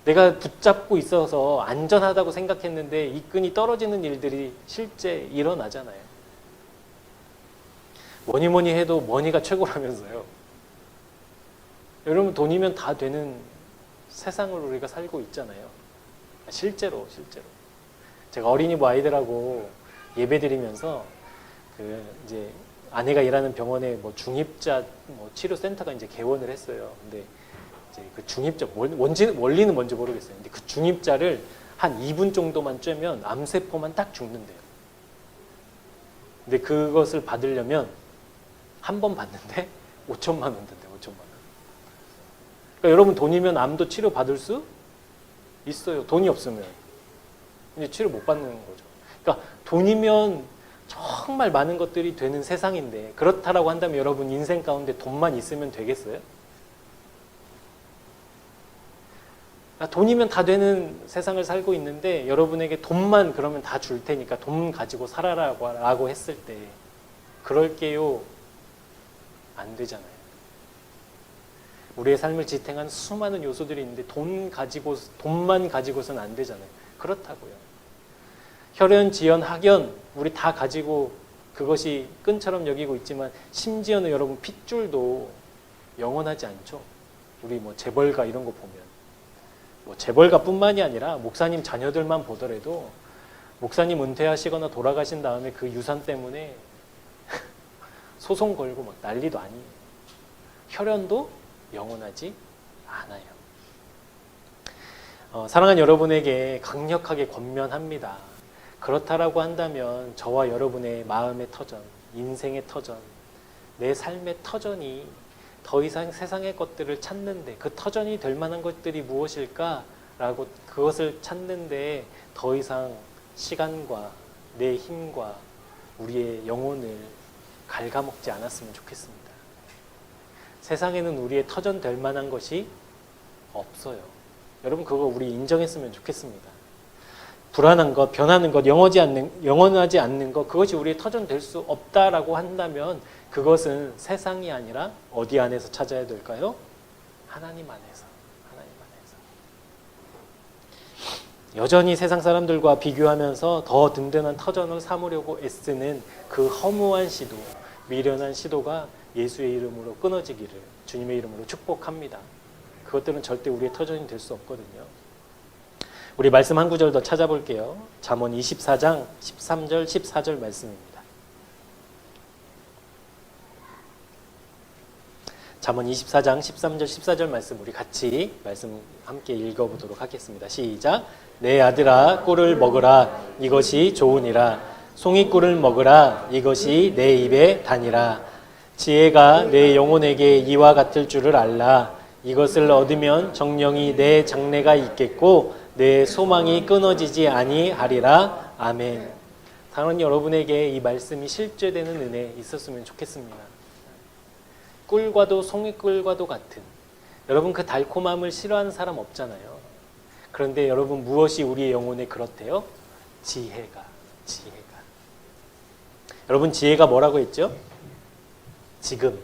내가 붙잡고 있어서 안전하다고 생각했는데 이 끈이 떨어지는 일들이 실제 일어나잖아요. 뭐니 해도 머니가 최고라면서요. 여러분, 돈이면 다 되는 세상을 우리가 살고 있잖아요. 실제로. 제가 어린이부 아이들하고 예배 드리면서 이제 아내가 일하는 병원에 중입자 치료센터가 이제 개원을 했어요. 근데 이제 그 중입자, 원리는 뭔지 모르겠어요. 근데 그 중입자를 한 2분 정도만 쬐면 암세포만 딱 죽는데요. 근데 그것을 받으려면 한 번 받는데 5천만 원 든대요. 5천만 원. 그러니까 여러분, 돈이면 암도 치료 받을 수 있어요. 돈이 없으면. 근데 치료 못 받는 거죠. 그러니까 돈이면 정말 많은 것들이 되는 세상인데, 그렇다라고 한다면 여러분, 인생 가운데 돈만 있으면 되겠어요? 돈이면 다 되는 세상을 살고 있는데, 여러분에게 돈만 그러면 다 줄 테니까 돈 가지고 살아라고 했을 때 그럴게요? 안 되잖아요. 우리의 삶을 지탱하는 수많은 요소들이 있는데 돈만 가지고서는 안 되잖아요. 그렇다고요. 혈연, 지연, 학연, 우리 다 가지고 그것이 끈처럼 여기고 있지만, 심지어는 여러분, 핏줄도 영원하지 않죠. 우리 재벌가 이런 거 보면, 재벌가뿐만이 아니라 목사님 자녀들만 보더라도 목사님 은퇴하시거나 돌아가신 다음에 그 유산 때문에 소송 걸고 막 난리도 아니에요. 혈연도 영원하지 않아요. 사랑하는 여러분에게 강력하게 권면합니다. 그렇다라고 한다면 저와 여러분의 마음의 터전, 인생의 터전, 내 삶의 터전이 더 이상 세상의 것들을 찾는데, 그 터전이 될 만한 것들이 무엇일까라고 그것을 찾는데 더 이상 시간과 내 힘과 우리의 영혼을 갉아먹지 않았으면 좋겠습니다. 세상에는 우리의 터전 될 만한 것이 없어요. 여러분, 그거 우리 인정했으면 좋겠습니다. 불안한 것, 변하는 것, 영원하지 않는 것, 그것이 우리의 터전 될 수 없다라고 한다면 그것은 세상이 아니라 어디 안에서 찾아야 될까요? 하나님 안에서. 여전히 세상 사람들과 비교하면서 더 든든한 터전을 삼으려고 애쓰는 그 허무한 시도, 미련한 시도가 예수의 이름으로 끊어지기를 주님의 이름으로 축복합니다. 그것들은 절대 우리의 터전이 될 수 없거든요. 우리 말씀 한 구절 더 찾아볼게요. 잠언 24장 13절 14절 말씀입니다. 잠언 24장 13절 14절 말씀 우리 같이 말씀 함께 읽어보도록 하겠습니다. 시작. 내 아들아 꿀을 먹으라 이것이 좋으니라. 송이꿀을 먹으라 이것이 내 입에 다니라. 지혜가 내 영혼에게 이와 같을 줄을 알라. 이것을 얻으면 정령이 내 장래가 있겠고 내 소망이 끊어지지 아니하리라. 아멘. 사랑하는 여러분에게 이 말씀이 실제되는 은혜 있었으면 좋겠습니다. 꿀과도 송이꿀과도 같은, 여러분 그 달콤함을 싫어하는 사람 없잖아요. 그런데 여러분 무엇이 우리의 영혼에 그렇대요? 지혜가. 여러분 지혜가 뭐라고 했죠? 지금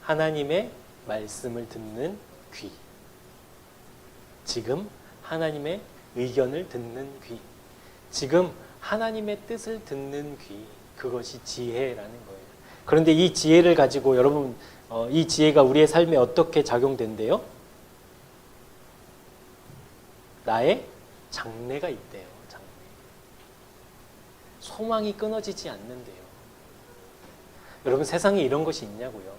하나님의 말씀을 듣는 귀, 지금 하나님의 의견을 듣는 귀, 지금 하나님의 뜻을 듣는 귀, 그것이 지혜라는 거예요. 그런데 이 지혜를 가지고 여러분 이 지혜가 우리의 삶에 어떻게 작용된대요? 나의 장래가 있대요. 장래. 소망이 끊어지지 않는데요. 여러분 세상에 이런 것이 있냐고요.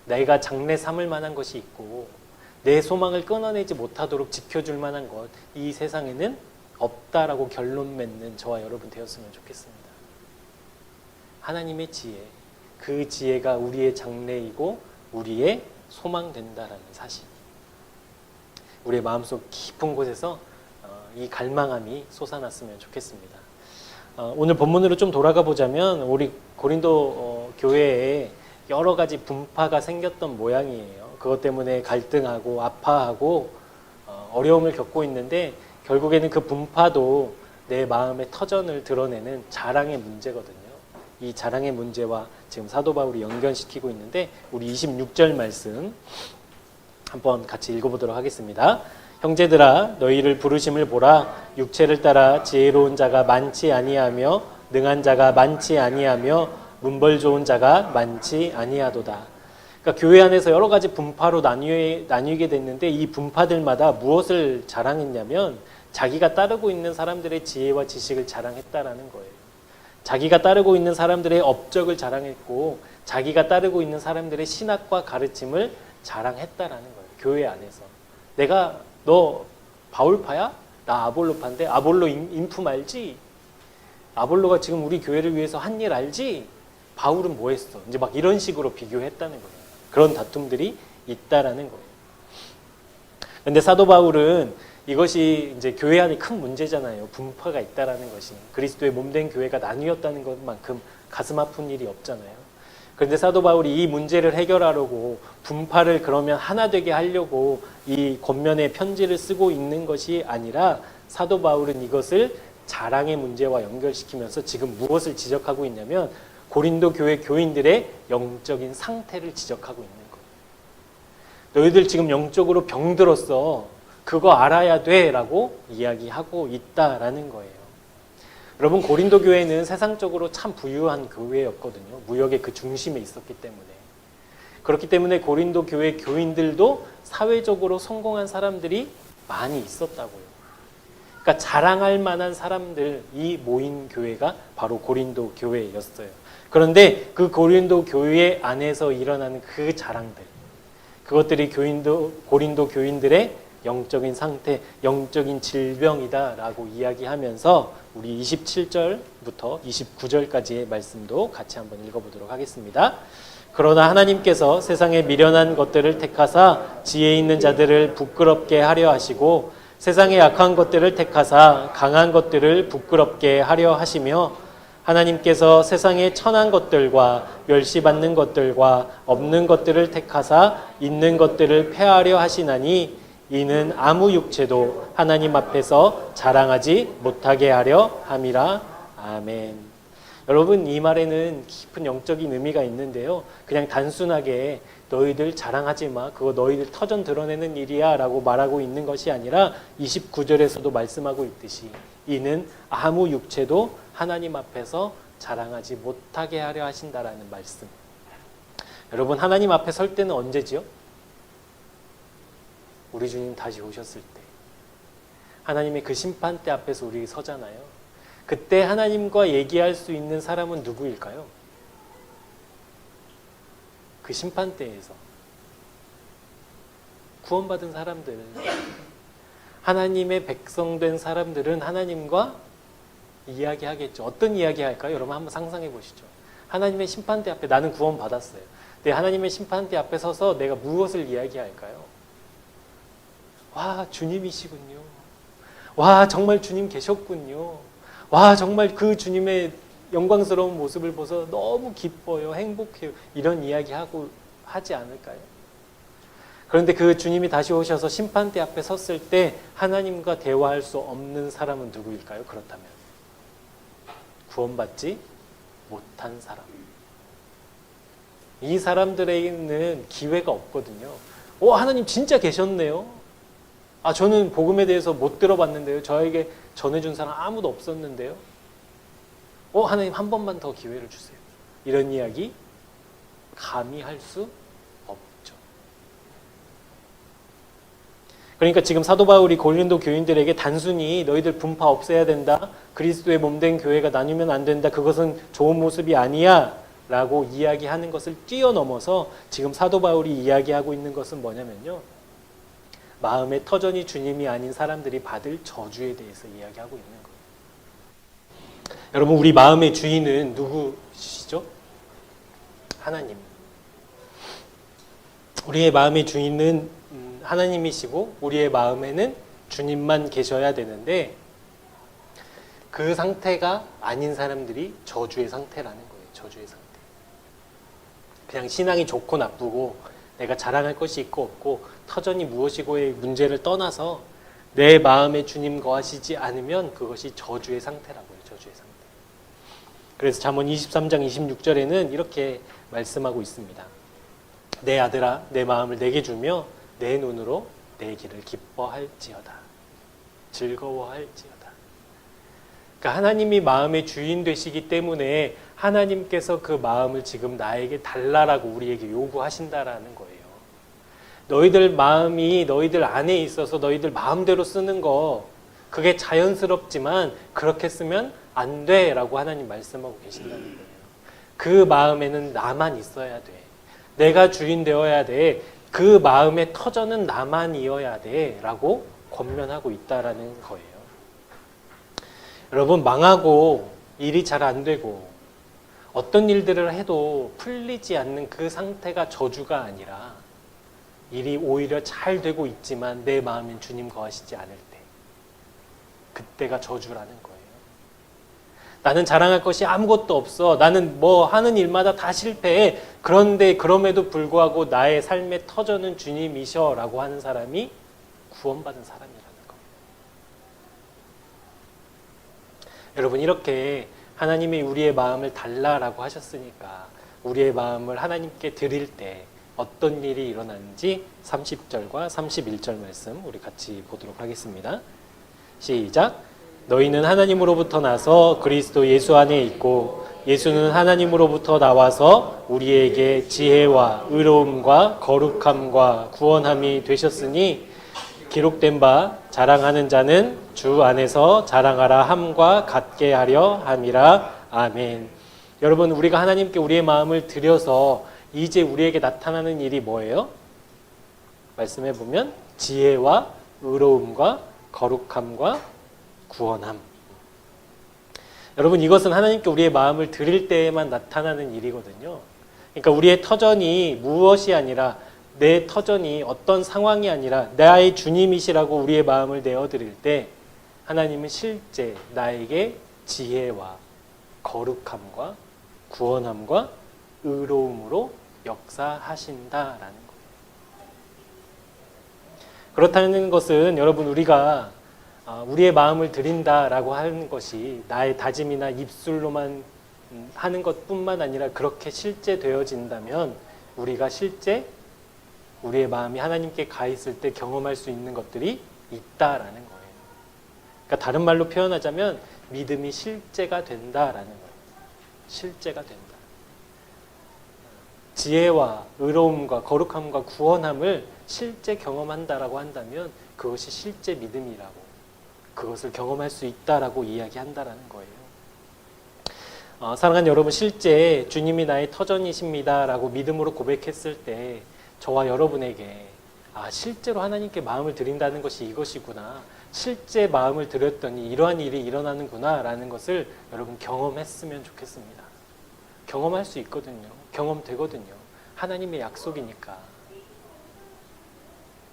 내가 장래 삼을 만한 것이 있고 내 소망을 끊어내지 못하도록 지켜줄 만한 것, 이 세상에는 없다라고 결론 맺는 저와 여러분 되었으면 좋겠습니다. 하나님의 지혜, 그 지혜가 우리의 장래이고 우리의 소망된다라는 사실, 우리의 마음속 깊은 곳에서 이 갈망함이 솟아났으면 좋겠습니다. 오늘 본문으로 좀 돌아가 보자면 우리 고린도 교회에 여러 가지 분파가 생겼던 모양이에요. 그것 때문에 갈등하고 아파하고 어려움을 겪고 있는데 결국에는 그 분파도 내 마음의 터전을 드러내는 자랑의 문제거든요. 이 자랑의 문제와 지금 사도 바울이 연결시키고 있는데 우리 26절 말씀 한번 같이 읽어보도록 하겠습니다. 형제들아 너희를 부르심을 보라. 육체를 따라 지혜로운 자가 많지 아니하며 능한 자가 많지 아니하며 문벌 좋은 자가 많지 아니하도다. 그러니까 교회 안에서 여러 가지 분파로 나뉘게 됐는데 이 분파들마다 무엇을 자랑했냐면 자기가 따르고 있는 사람들의 지혜와 지식을 자랑했다라는 거예요. 자기가 따르고 있는 사람들의 업적을 자랑했고 자기가 따르고 있는 사람들의 신학과 가르침을 자랑했다라는 거예요. 교회 안에서. 내가 너 바울파야? 나 아볼로파인데 아볼로 인품 알지? 아볼로가 지금 우리 교회를 위해서 한 일 알지? 바울은 뭐 했어? 이제 막 이런 식으로 비교했다는 거예요. 그런 다툼들이 있다라는 거예요. 근데 사도 바울은 이것이 이제 교회 안에 큰 문제잖아요. 분파가 있다라는 것이. 그리스도의 몸된 교회가 나뉘었다는 것만큼 가슴 아픈 일이 없잖아요. 그런데 사도 바울이 이 문제를 해결하려고 분파를 그러면 하나 되게 하려고 이 권면의 편지를 쓰고 있는 것이 아니라 사도 바울은 이것을 자랑의 문제와 연결시키면서 지금 무엇을 지적하고 있냐면 고린도 교회 교인들의 영적인 상태를 지적하고 있는 거예요. 너희들 지금 영적으로 병들었어. 그거 알아야 돼 라고 이야기하고 있다라는 거예요. 여러분 고린도 교회는 세상적으로 참 부유한 교회였거든요. 무역의 그 중심에 있었기 때문에. 그렇기 때문에 고린도 교회 교인들도 사회적으로 성공한 사람들이 많이 있었다고요. 그러니까 자랑할 만한 사람들이 모인 교회가 바로 고린도 교회였어요. 그런데 그 고린도 교회 안에서 일어나는 그 자랑들, 그것들이 고린도 교인들의 영적인 상태, 영적인 질병이다라고 이야기하면서 우리 27절부터 29절까지의 말씀도 같이 한번 읽어보도록 하겠습니다. 그러나 하나님께서 세상에 미련한 것들을 택하사 지혜 있는 자들을 부끄럽게 하려 하시고 세상의 약한 것들을 택하사 강한 것들을 부끄럽게 하려 하시며 하나님께서 세상의 천한 것들과 멸시받는 것들과 없는 것들을 택하사 있는 것들을 폐하려 하시나니 이는 아무 육체도 하나님 앞에서 자랑하지 못하게 하려 함이라. 아멘. 여러분 이 말에는 깊은 영적인 의미가 있는데요. 그냥 단순하게 너희들 자랑하지 마. 그거 너희들 터전 드러내는 일이야 라고 말하고 있는 것이 아니라 29절에서도 말씀하고 있듯이 이는 아무 육체도 하나님 앞에서 자랑하지 못하게 하려 하신다라는 말씀. 여러분 하나님 앞에 설 때는 언제지요? 우리 주님 다시 오셨을 때. 하나님의 그 심판대 앞에서 우리 서잖아요. 그때 하나님과 얘기할 수 있는 사람은 누구일까요? 그 심판대에서. 구원받은 사람들, 하나님의 백성된 사람들은 하나님과 이야기하겠죠. 어떤 이야기 할까요? 여러분 한번 상상해 보시죠. 하나님의 심판대 앞에 나는 구원받았어요. 네, 하나님의 심판대 앞에 서서 내가 무엇을 이야기할까요? 와, 주님이시군요. 와, 정말 주님 계셨군요. 와, 정말 그 주님의 영광스러운 모습을 보서 너무 기뻐요. 행복해요. 이런 이야기하고 하지 않을까요? 그런데 그 주님이 다시 오셔서 심판대 앞에 섰을 때 하나님과 대화할 수 없는 사람은 누구일까요? 그렇다면 구원받지 못한 사람. 이 사람들에게는 기회가 없거든요. 하나님 진짜 계셨네요. 저는 복음에 대해서 못 들어봤는데요. 저에게 전해준 사람 아무도 없었는데요. 하나님 한 번만 더 기회를 주세요. 이런 이야기 감히 할 수 없죠. 그러니까 지금 사도 바울이 고린도 교인들에게 단순히 너희들 분파 없애야 된다. 그리스도의 몸된 교회가 나뉘면 안 된다. 그것은 좋은 모습이 아니야. 라고 이야기하는 것을 뛰어넘어서 지금 사도 바울이 이야기하고 있는 것은 뭐냐면요. 마음의 터전이 주님이 아닌 사람들이 받을 저주에 대해서 이야기하고 있는 거예요. 여러분, 우리 마음의 주인은 누구시죠? 하나님. 우리의 마음의 주인은 하나님이시고 우리의 마음에는 주님만 계셔야 되는데 그 상태가 아닌 사람들이 저주의 상태라는 거예요. 저주의 상태. 그냥 신앙이 좋고 나쁘고 내가 자랑할 것이 있고 없고 터전이 무엇이고의 문제를 떠나서 내 마음에 주님 거하시지 않으면 그것이 저주의 상태라고요. 저주의 상태. 그래서 잠언 23장 26절에는 이렇게 말씀하고 있습니다. 내 아들아 내 마음을 내게 주며 내 눈으로 내 길을 기뻐할지어다. 즐거워할지어다. 그러니까 하나님이 마음의 주인 되시기 때문에 하나님께서 그 마음을 지금 나에게 달라라고 우리에게 요구하신다라는 거예요. 너희들 마음이 너희들 안에 있어서 너희들 마음대로 쓰는 거 그게 자연스럽지만 그렇게 쓰면 안 돼라고 하나님 말씀하고 계신다는 거예요. 그 마음에는 나만 있어야 돼. 내가 주인 되어야 돼. 그 마음의 터전은 나만이어야 돼 라고 권면하고 있다라는 거예요. 여러분, 망하고 일이 잘 안 되고 어떤 일들을 해도 풀리지 않는 그 상태가 저주가 아니라 일이 오히려 잘 되고 있지만 내 마음엔 주님 거하시지 않을 때 그때가 저주라는 거예요. 나는 자랑할 것이 아무것도 없어. 나는 뭐 하는 일마다 다 실패해. 그런데 그럼에도 불구하고 나의 삶의 터전은 주님이셔 라고 하는 사람이 구원받은 사람이라는 거예요. 여러분, 이렇게 하나님이 우리의 마음을 달라라고 하셨으니까 우리의 마음을 하나님께 드릴 때 어떤 일이 일어나는지 30절과 31절 말씀 우리 같이 보도록 하겠습니다. 시작. 너희는 하나님으로부터 나서 그리스도 예수 안에 있고 예수는 하나님으로부터 나와서 우리에게 지혜와 의로움과 거룩함과 구원함이 되셨으니 기록된 바 자랑하는 자는 주 안에서 자랑하라 함과 같게 하려 함이라. 아멘. 여러분, 우리가 하나님께 우리의 마음을 드려서 이제 우리에게 나타나는 일이 뭐예요? 말씀해 보면 지혜와 의로움과 거룩함과 구원함. 여러분, 이것은 하나님께 우리의 마음을 드릴 때에만 나타나는 일이거든요. 그러니까 우리의 터전이 무엇이 아니라 내 터전이 어떤 상황이 아니라 나의 주님이시라고 우리의 마음을 내어드릴 때 하나님은 실제 나에게 지혜와 거룩함과 구원함과 의로움으로 역사하신다라는 거예요. 그렇다는 것은 여러분, 우리가 우리의 마음을 드린다라고 하는 것이 나의 다짐이나 입술로만 하는 것뿐만 아니라 그렇게 실제 되어진다면 우리가 실제 우리의 마음이 하나님께 가 있을 때 경험할 수 있는 것들이 있다라는 거예요. 그러니까 다른 말로 표현하자면 믿음이 실제가 된다라는 거예요. 실제가 된다. 지혜와 의로움과 거룩함과 구원함을 실제 경험한다라고 한다면 그것이 실제 믿음이라고, 그것을 경험할 수 있다라고 이야기한다라는 거예요. 사랑하는 여러분, 실제 주님이 나의 터전이십니다라고 믿음으로 고백했을 때 저와 여러분에게 아, 실제로 하나님께 마음을 드린다는 것이 이것이구나. 실제 마음을 드렸더니 이러한 일이 일어나는구나 라는 것을 여러분 경험했으면 좋겠습니다. 경험할 수 있거든요. 경험되거든요. 하나님의 약속이니까.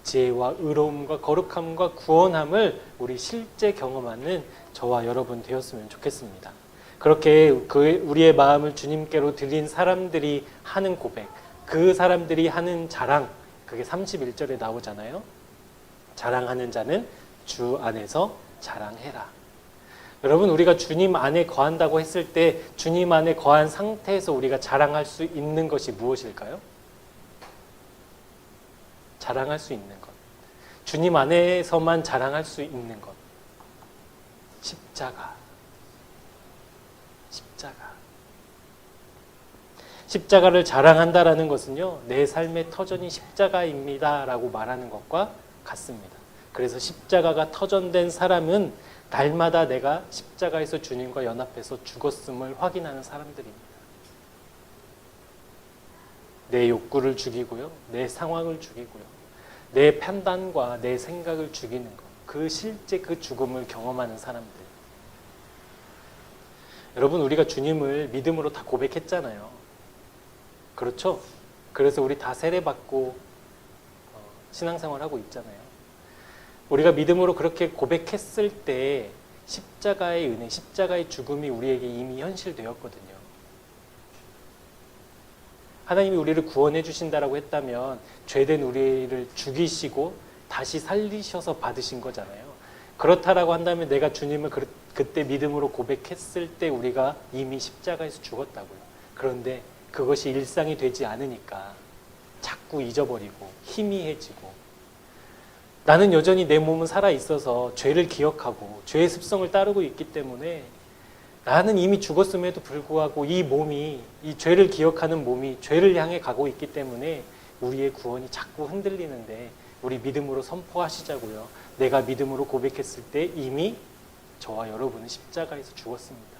지혜와 의로움과 거룩함과 구원함을 우리 실제 경험하는 저와 여러분 되었으면 좋겠습니다. 그렇게 우리의 마음을 주님께로 드린 사람들이 하는 고백, 그 사람들이 하는 자랑, 그게 31절에 나오잖아요. 자랑하는 자는 주 안에서 자랑해라. 여러분, 우리가 주님 안에 거한다고 했을 때 주님 안에 거한 상태에서 우리가 자랑할 수 있는 것이 무엇일까요? 자랑할 수 있는 것. 주님 안에서만 자랑할 수 있는 것. 십자가. 십자가. 십자가를 자랑한다라는 것은요, 내 삶의 터전이 십자가입니다 라고 말하는 것과 같습니다. 그래서 십자가가 터전된 사람은 날마다 내가 십자가에서 주님과 연합해서 죽었음을 확인하는 사람들입니다. 내 욕구를 죽이고요, 내 상황을 죽이고요, 내 판단과 내 생각을 죽이는 것, 그 실제 그 죽음을 경험하는 사람들. 여러분, 우리가 주님을 믿음으로 다 고백했잖아요. 그렇죠? 그래서 우리 다 세례받고 신앙생활하고 있잖아요. 우리가 믿음으로 그렇게 고백했을 때 십자가의 은혜, 십자가의 죽음이 우리에게 이미 현실되었거든요. 하나님이 우리를 구원해 주신다라고 했다면 죄된 우리를 죽이시고 다시 살리셔서 받으신 거잖아요. 그렇다라고 한다면 내가 주님을 그때 믿음으로 고백했을 때 우리가 이미 십자가에서 죽었다고요. 그런데 그것이 일상이 되지 않으니까 자꾸 잊어버리고 희미해지고, 나는 여전히 내 몸은 살아있어서 죄를 기억하고 죄의 습성을 따르고 있기 때문에 나는 이미 죽었음에도 불구하고 이 몸이, 이 죄를 기억하는 몸이 죄를 향해 가고 있기 때문에 우리의 구원이 자꾸 흔들리는데, 우리 믿음으로 선포하시자고요. 내가 믿음으로 고백했을 때 이미 저와 여러분은 십자가에서 죽었습니다.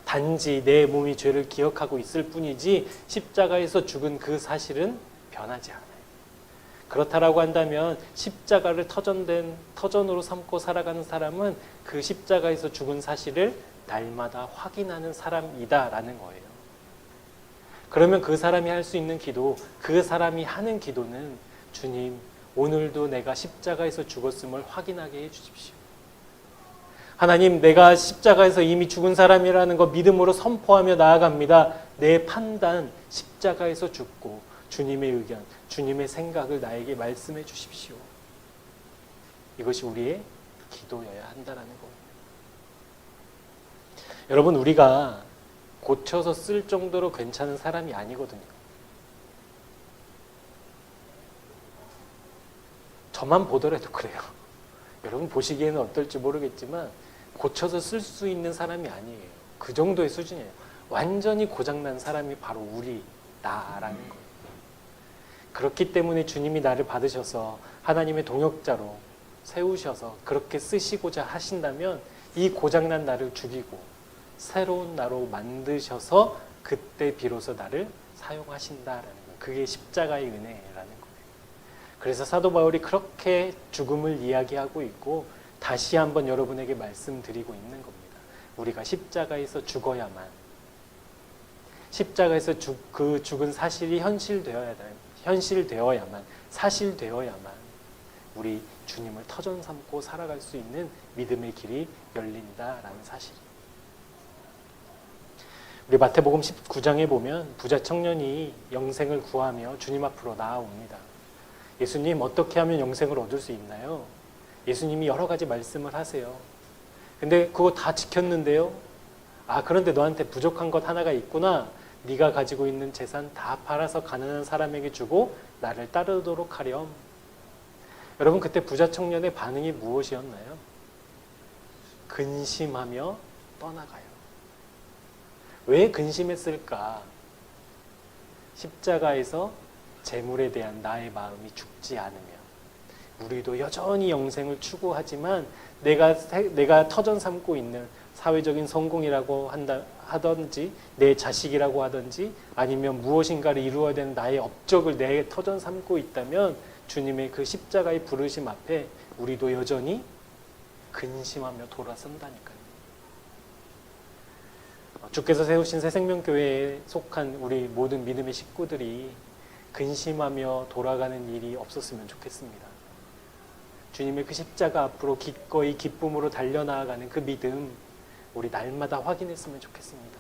단지 내 몸이 죄를 기억하고 있을 뿐이지 십자가에서 죽은 그 사실은 변하지 않아요. 그렇다라고 한다면 십자가를 터전으로 삼고 살아가는 사람은 그 십자가에서 죽은 사실을 날마다 확인하는 사람이다라는 거예요. 그러면 그 사람이 할 수 있는 기도, 그 사람이 하는 기도는 주님, 오늘도 내가 십자가에서 죽었음을 확인하게 해주십시오. 하나님, 내가 십자가에서 이미 죽은 사람이라는 거 믿음으로 선포하며 나아갑니다. 내 판단, 십자가에서 죽고 주님의 의견, 주님의 생각을 나에게 말씀해 주십시오. 이것이 우리의 기도여야 한다는 거예요. 여러분, 우리가 고쳐서 쓸 정도로 괜찮은 사람이 아니거든요. 저만 보더라도 그래요. 여러분 보시기에는 어떨지 모르겠지만 고쳐서 쓸 수 있는 사람이 아니에요. 그 정도의 수준이에요. 완전히 고장난 사람이 바로 나라는 거예요. 그렇기 때문에 주님이 나를 받으셔서 하나님의 동역자로 세우셔서 그렇게 쓰시고자 하신다면 이 고장난 나를 죽이고 새로운 나로 만드셔서 그때 비로소 나를 사용하신다라는 거예요. 그게 십자가의 은혜라는 거예요. 그래서 사도 바울이 그렇게 죽음을 이야기하고 있고 다시 한번 여러분에게 말씀드리고 있는 겁니다. 우리가 십자가에서 죽어야만, 십자가에서 그 죽은 사실이 현실되어야만, 사실되어야만 우리 주님을 터전 삼고 살아갈 수 있는 믿음의 길이 열린다라는 사실이에요. 우리 마태복음 19장에 보면 부자 청년이 영생을 구하며 주님 앞으로 나아옵니다. 예수님, 어떻게 하면 영생을 얻을 수 있나요? 예수님이 여러 가지 말씀을 하세요. 근데 그거 다 지켰는데요. 아, 그런데 너한테 부족한 것 하나가 있구나. 네가 가지고 있는 재산 다 팔아서 가난한 사람에게 주고 나를 따르도록 하렴. 여러분, 그때 부자 청년의 반응이 무엇이었나요? 근심하며 떠나가요. 왜 근심했을까? 십자가에서 재물에 대한 나의 마음이 죽지 않으면 우리도 여전히 영생을 추구하지만 내가 터전 삼고 있는 사회적인 성공이라고 하든지 내 자식이라고 하든지 아니면 무엇인가를 이루어야 되는 나의 업적을 내 터전 삼고 있다면 주님의 그 십자가의 부르심 앞에 우리도 여전히 근심하며 돌아선다니까요. 주께서 세우신 새생명교회에 속한 우리 모든 믿음의 식구들이 근심하며 돌아가는 일이 없었으면 좋겠습니다. 주님의 그 십자가 앞으로 기꺼이 기쁨으로 달려나가는 그 믿음, 우리 날마다 확인했으면 좋겠습니다.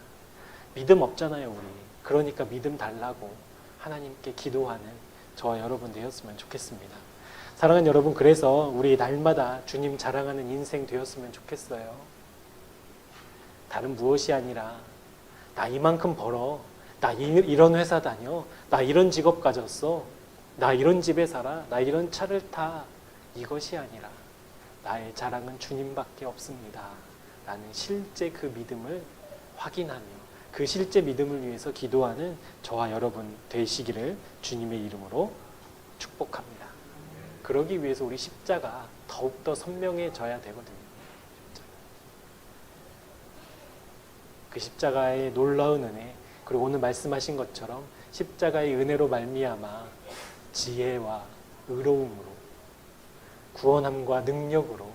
믿음 없잖아요, 우리. 그러니까 믿음 달라고 하나님께 기도하는 저와 여러분 되었으면 좋겠습니다. 사랑하는 여러분, 그래서 우리 날마다 주님 자랑하는 인생 되었으면 좋겠어요. 다른 무엇이 아니라 나 이만큼 벌어, 나 이런 회사 다녀, 나 이런 직업 가졌어, 나 이런 집에 살아, 나 이런 차를 타, 이것이 아니라 나의 자랑은 주님밖에 없습니다 라는 실제 그 믿음을 확인하며 그 실제 믿음을 위해서 기도하는 저와 여러분 되시기를 주님의 이름으로 축복합니다. 그러기 위해서 우리 십자가 더욱더 선명해져야 되거든요. 그 십자가의 놀라운 은혜, 그리고 오늘 말씀하신 것처럼 십자가의 은혜로 말미암아 지혜와 의로움으로 구원함과 능력으로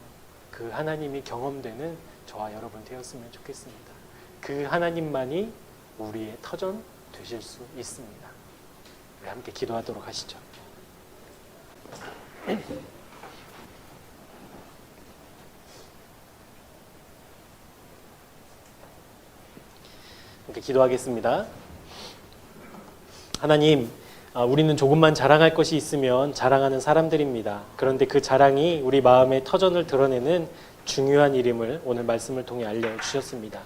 그 하나님이 경험되는 저와 여러분 되었으면 좋겠습니다. 그 하나님만이 우리의 터전 되실 수 있습니다. 우리 함께 기도하도록 하시죠. 함께 기도하겠습니다. 하나님, 우리는 조금만 자랑할 것이 있으면 자랑하는 사람들입니다. 그런데 그 자랑이 우리 마음의 터전을 드러내는 중요한 일임을 오늘 말씀을 통해 알려주셨습니다.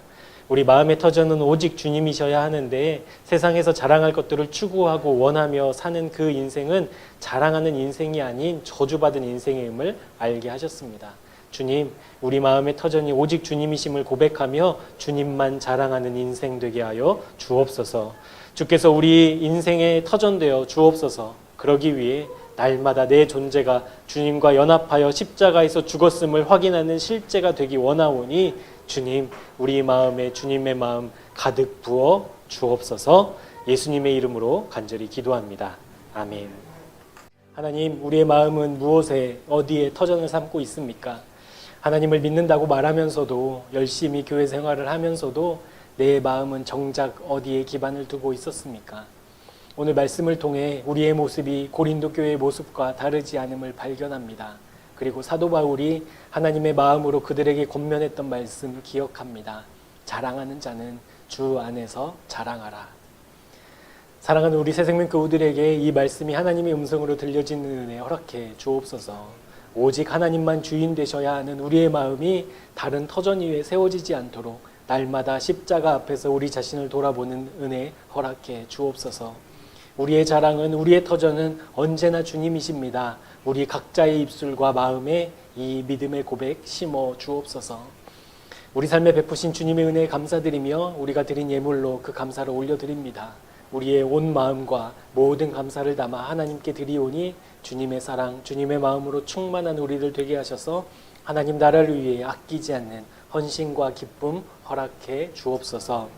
우리 마음의 터전은 오직 주님이셔야 하는데 세상에서 자랑할 것들을 추구하고 원하며 사는 그 인생은 자랑하는 인생이 아닌 저주받은 인생임을 알게 하셨습니다. 주님, 우리 마음의 터전이 오직 주님이심을 고백하며 주님만 자랑하는 인생 되게 하여 주옵소서. 주께서 우리 인생의 터전되어 주옵소서. 그러기 위해 날마다 내 존재가 주님과 연합하여 십자가에서 죽었음을 확인하는 실제가 되기 원하오니 주님, 우리 마음에 주님의 마음 가득 부어 주옵소서. 예수님의 이름으로 간절히 기도합니다. 아멘. 하나님, 우리의 마음은 무엇에 어디에 터전을 삼고 있습니까? 하나님을 믿는다고 말하면서도 열심히 교회 생활을 하면서도 내 마음은 정작 어디에 기반을 두고 있었습니까? 오늘 말씀을 통해 우리의 모습이 고린도 교회의 모습과 다르지 않음을 발견합니다. 그리고 사도 바울이 하나님의 마음으로 그들에게 권면했던 말씀을 기억합니다. 자랑하는 자는 주 안에서 자랑하라. 사랑하는 우리 새생명 교우들에게 이 말씀이 하나님의 음성으로 들려지는 은혜 허락해 주옵소서. 오직 하나님만 주인 되셔야 하는 우리의 마음이 다른 터전 위에 세워지지 않도록 날마다 십자가 앞에서 우리 자신을 돌아보는 은혜 허락해 주옵소서. 우리의 자랑은, 우리의 터전은 언제나 주님이십니다. 우리 각자의 입술과 마음에 이 믿음의 고백 심어 주옵소서. 우리 삶에 베푸신 주님의 은혜에 감사드리며 우리가 드린 예물로 그 감사를 올려드립니다. 우리의 온 마음과 모든 감사를 담아 하나님께 드리오니 주님의 사랑, 주님의 마음으로 충만한 우리를 되게 하셔서 하나님 나라를 위해 아끼지 않는 헌신과 기쁨 허락해 주옵소서.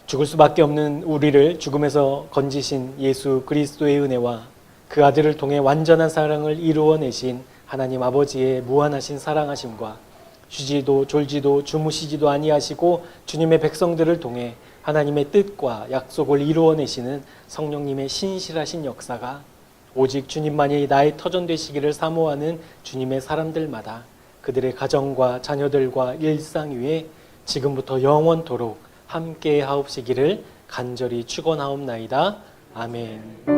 죽을 수밖에 없는 우리를 죽음에서 건지신 예수 그리스도의 은혜와 그 아들을 통해 완전한 사랑을 이루어내신 하나님 아버지의 무한하신 사랑하심과 쉬지도 졸지도 주무시지도 아니하시고 주님의 백성들을 통해 하나님의 뜻과 약속을 이루어내시는 성령님의 신실하신 역사가 오직 주님만이 나의 터전 되시기를 사모하는 주님의 사람들마다 그들의 가정과 자녀들과 일상 위에 지금부터 영원토록 함께 하옵시기를 간절히 축원하옵나이다. 아멘.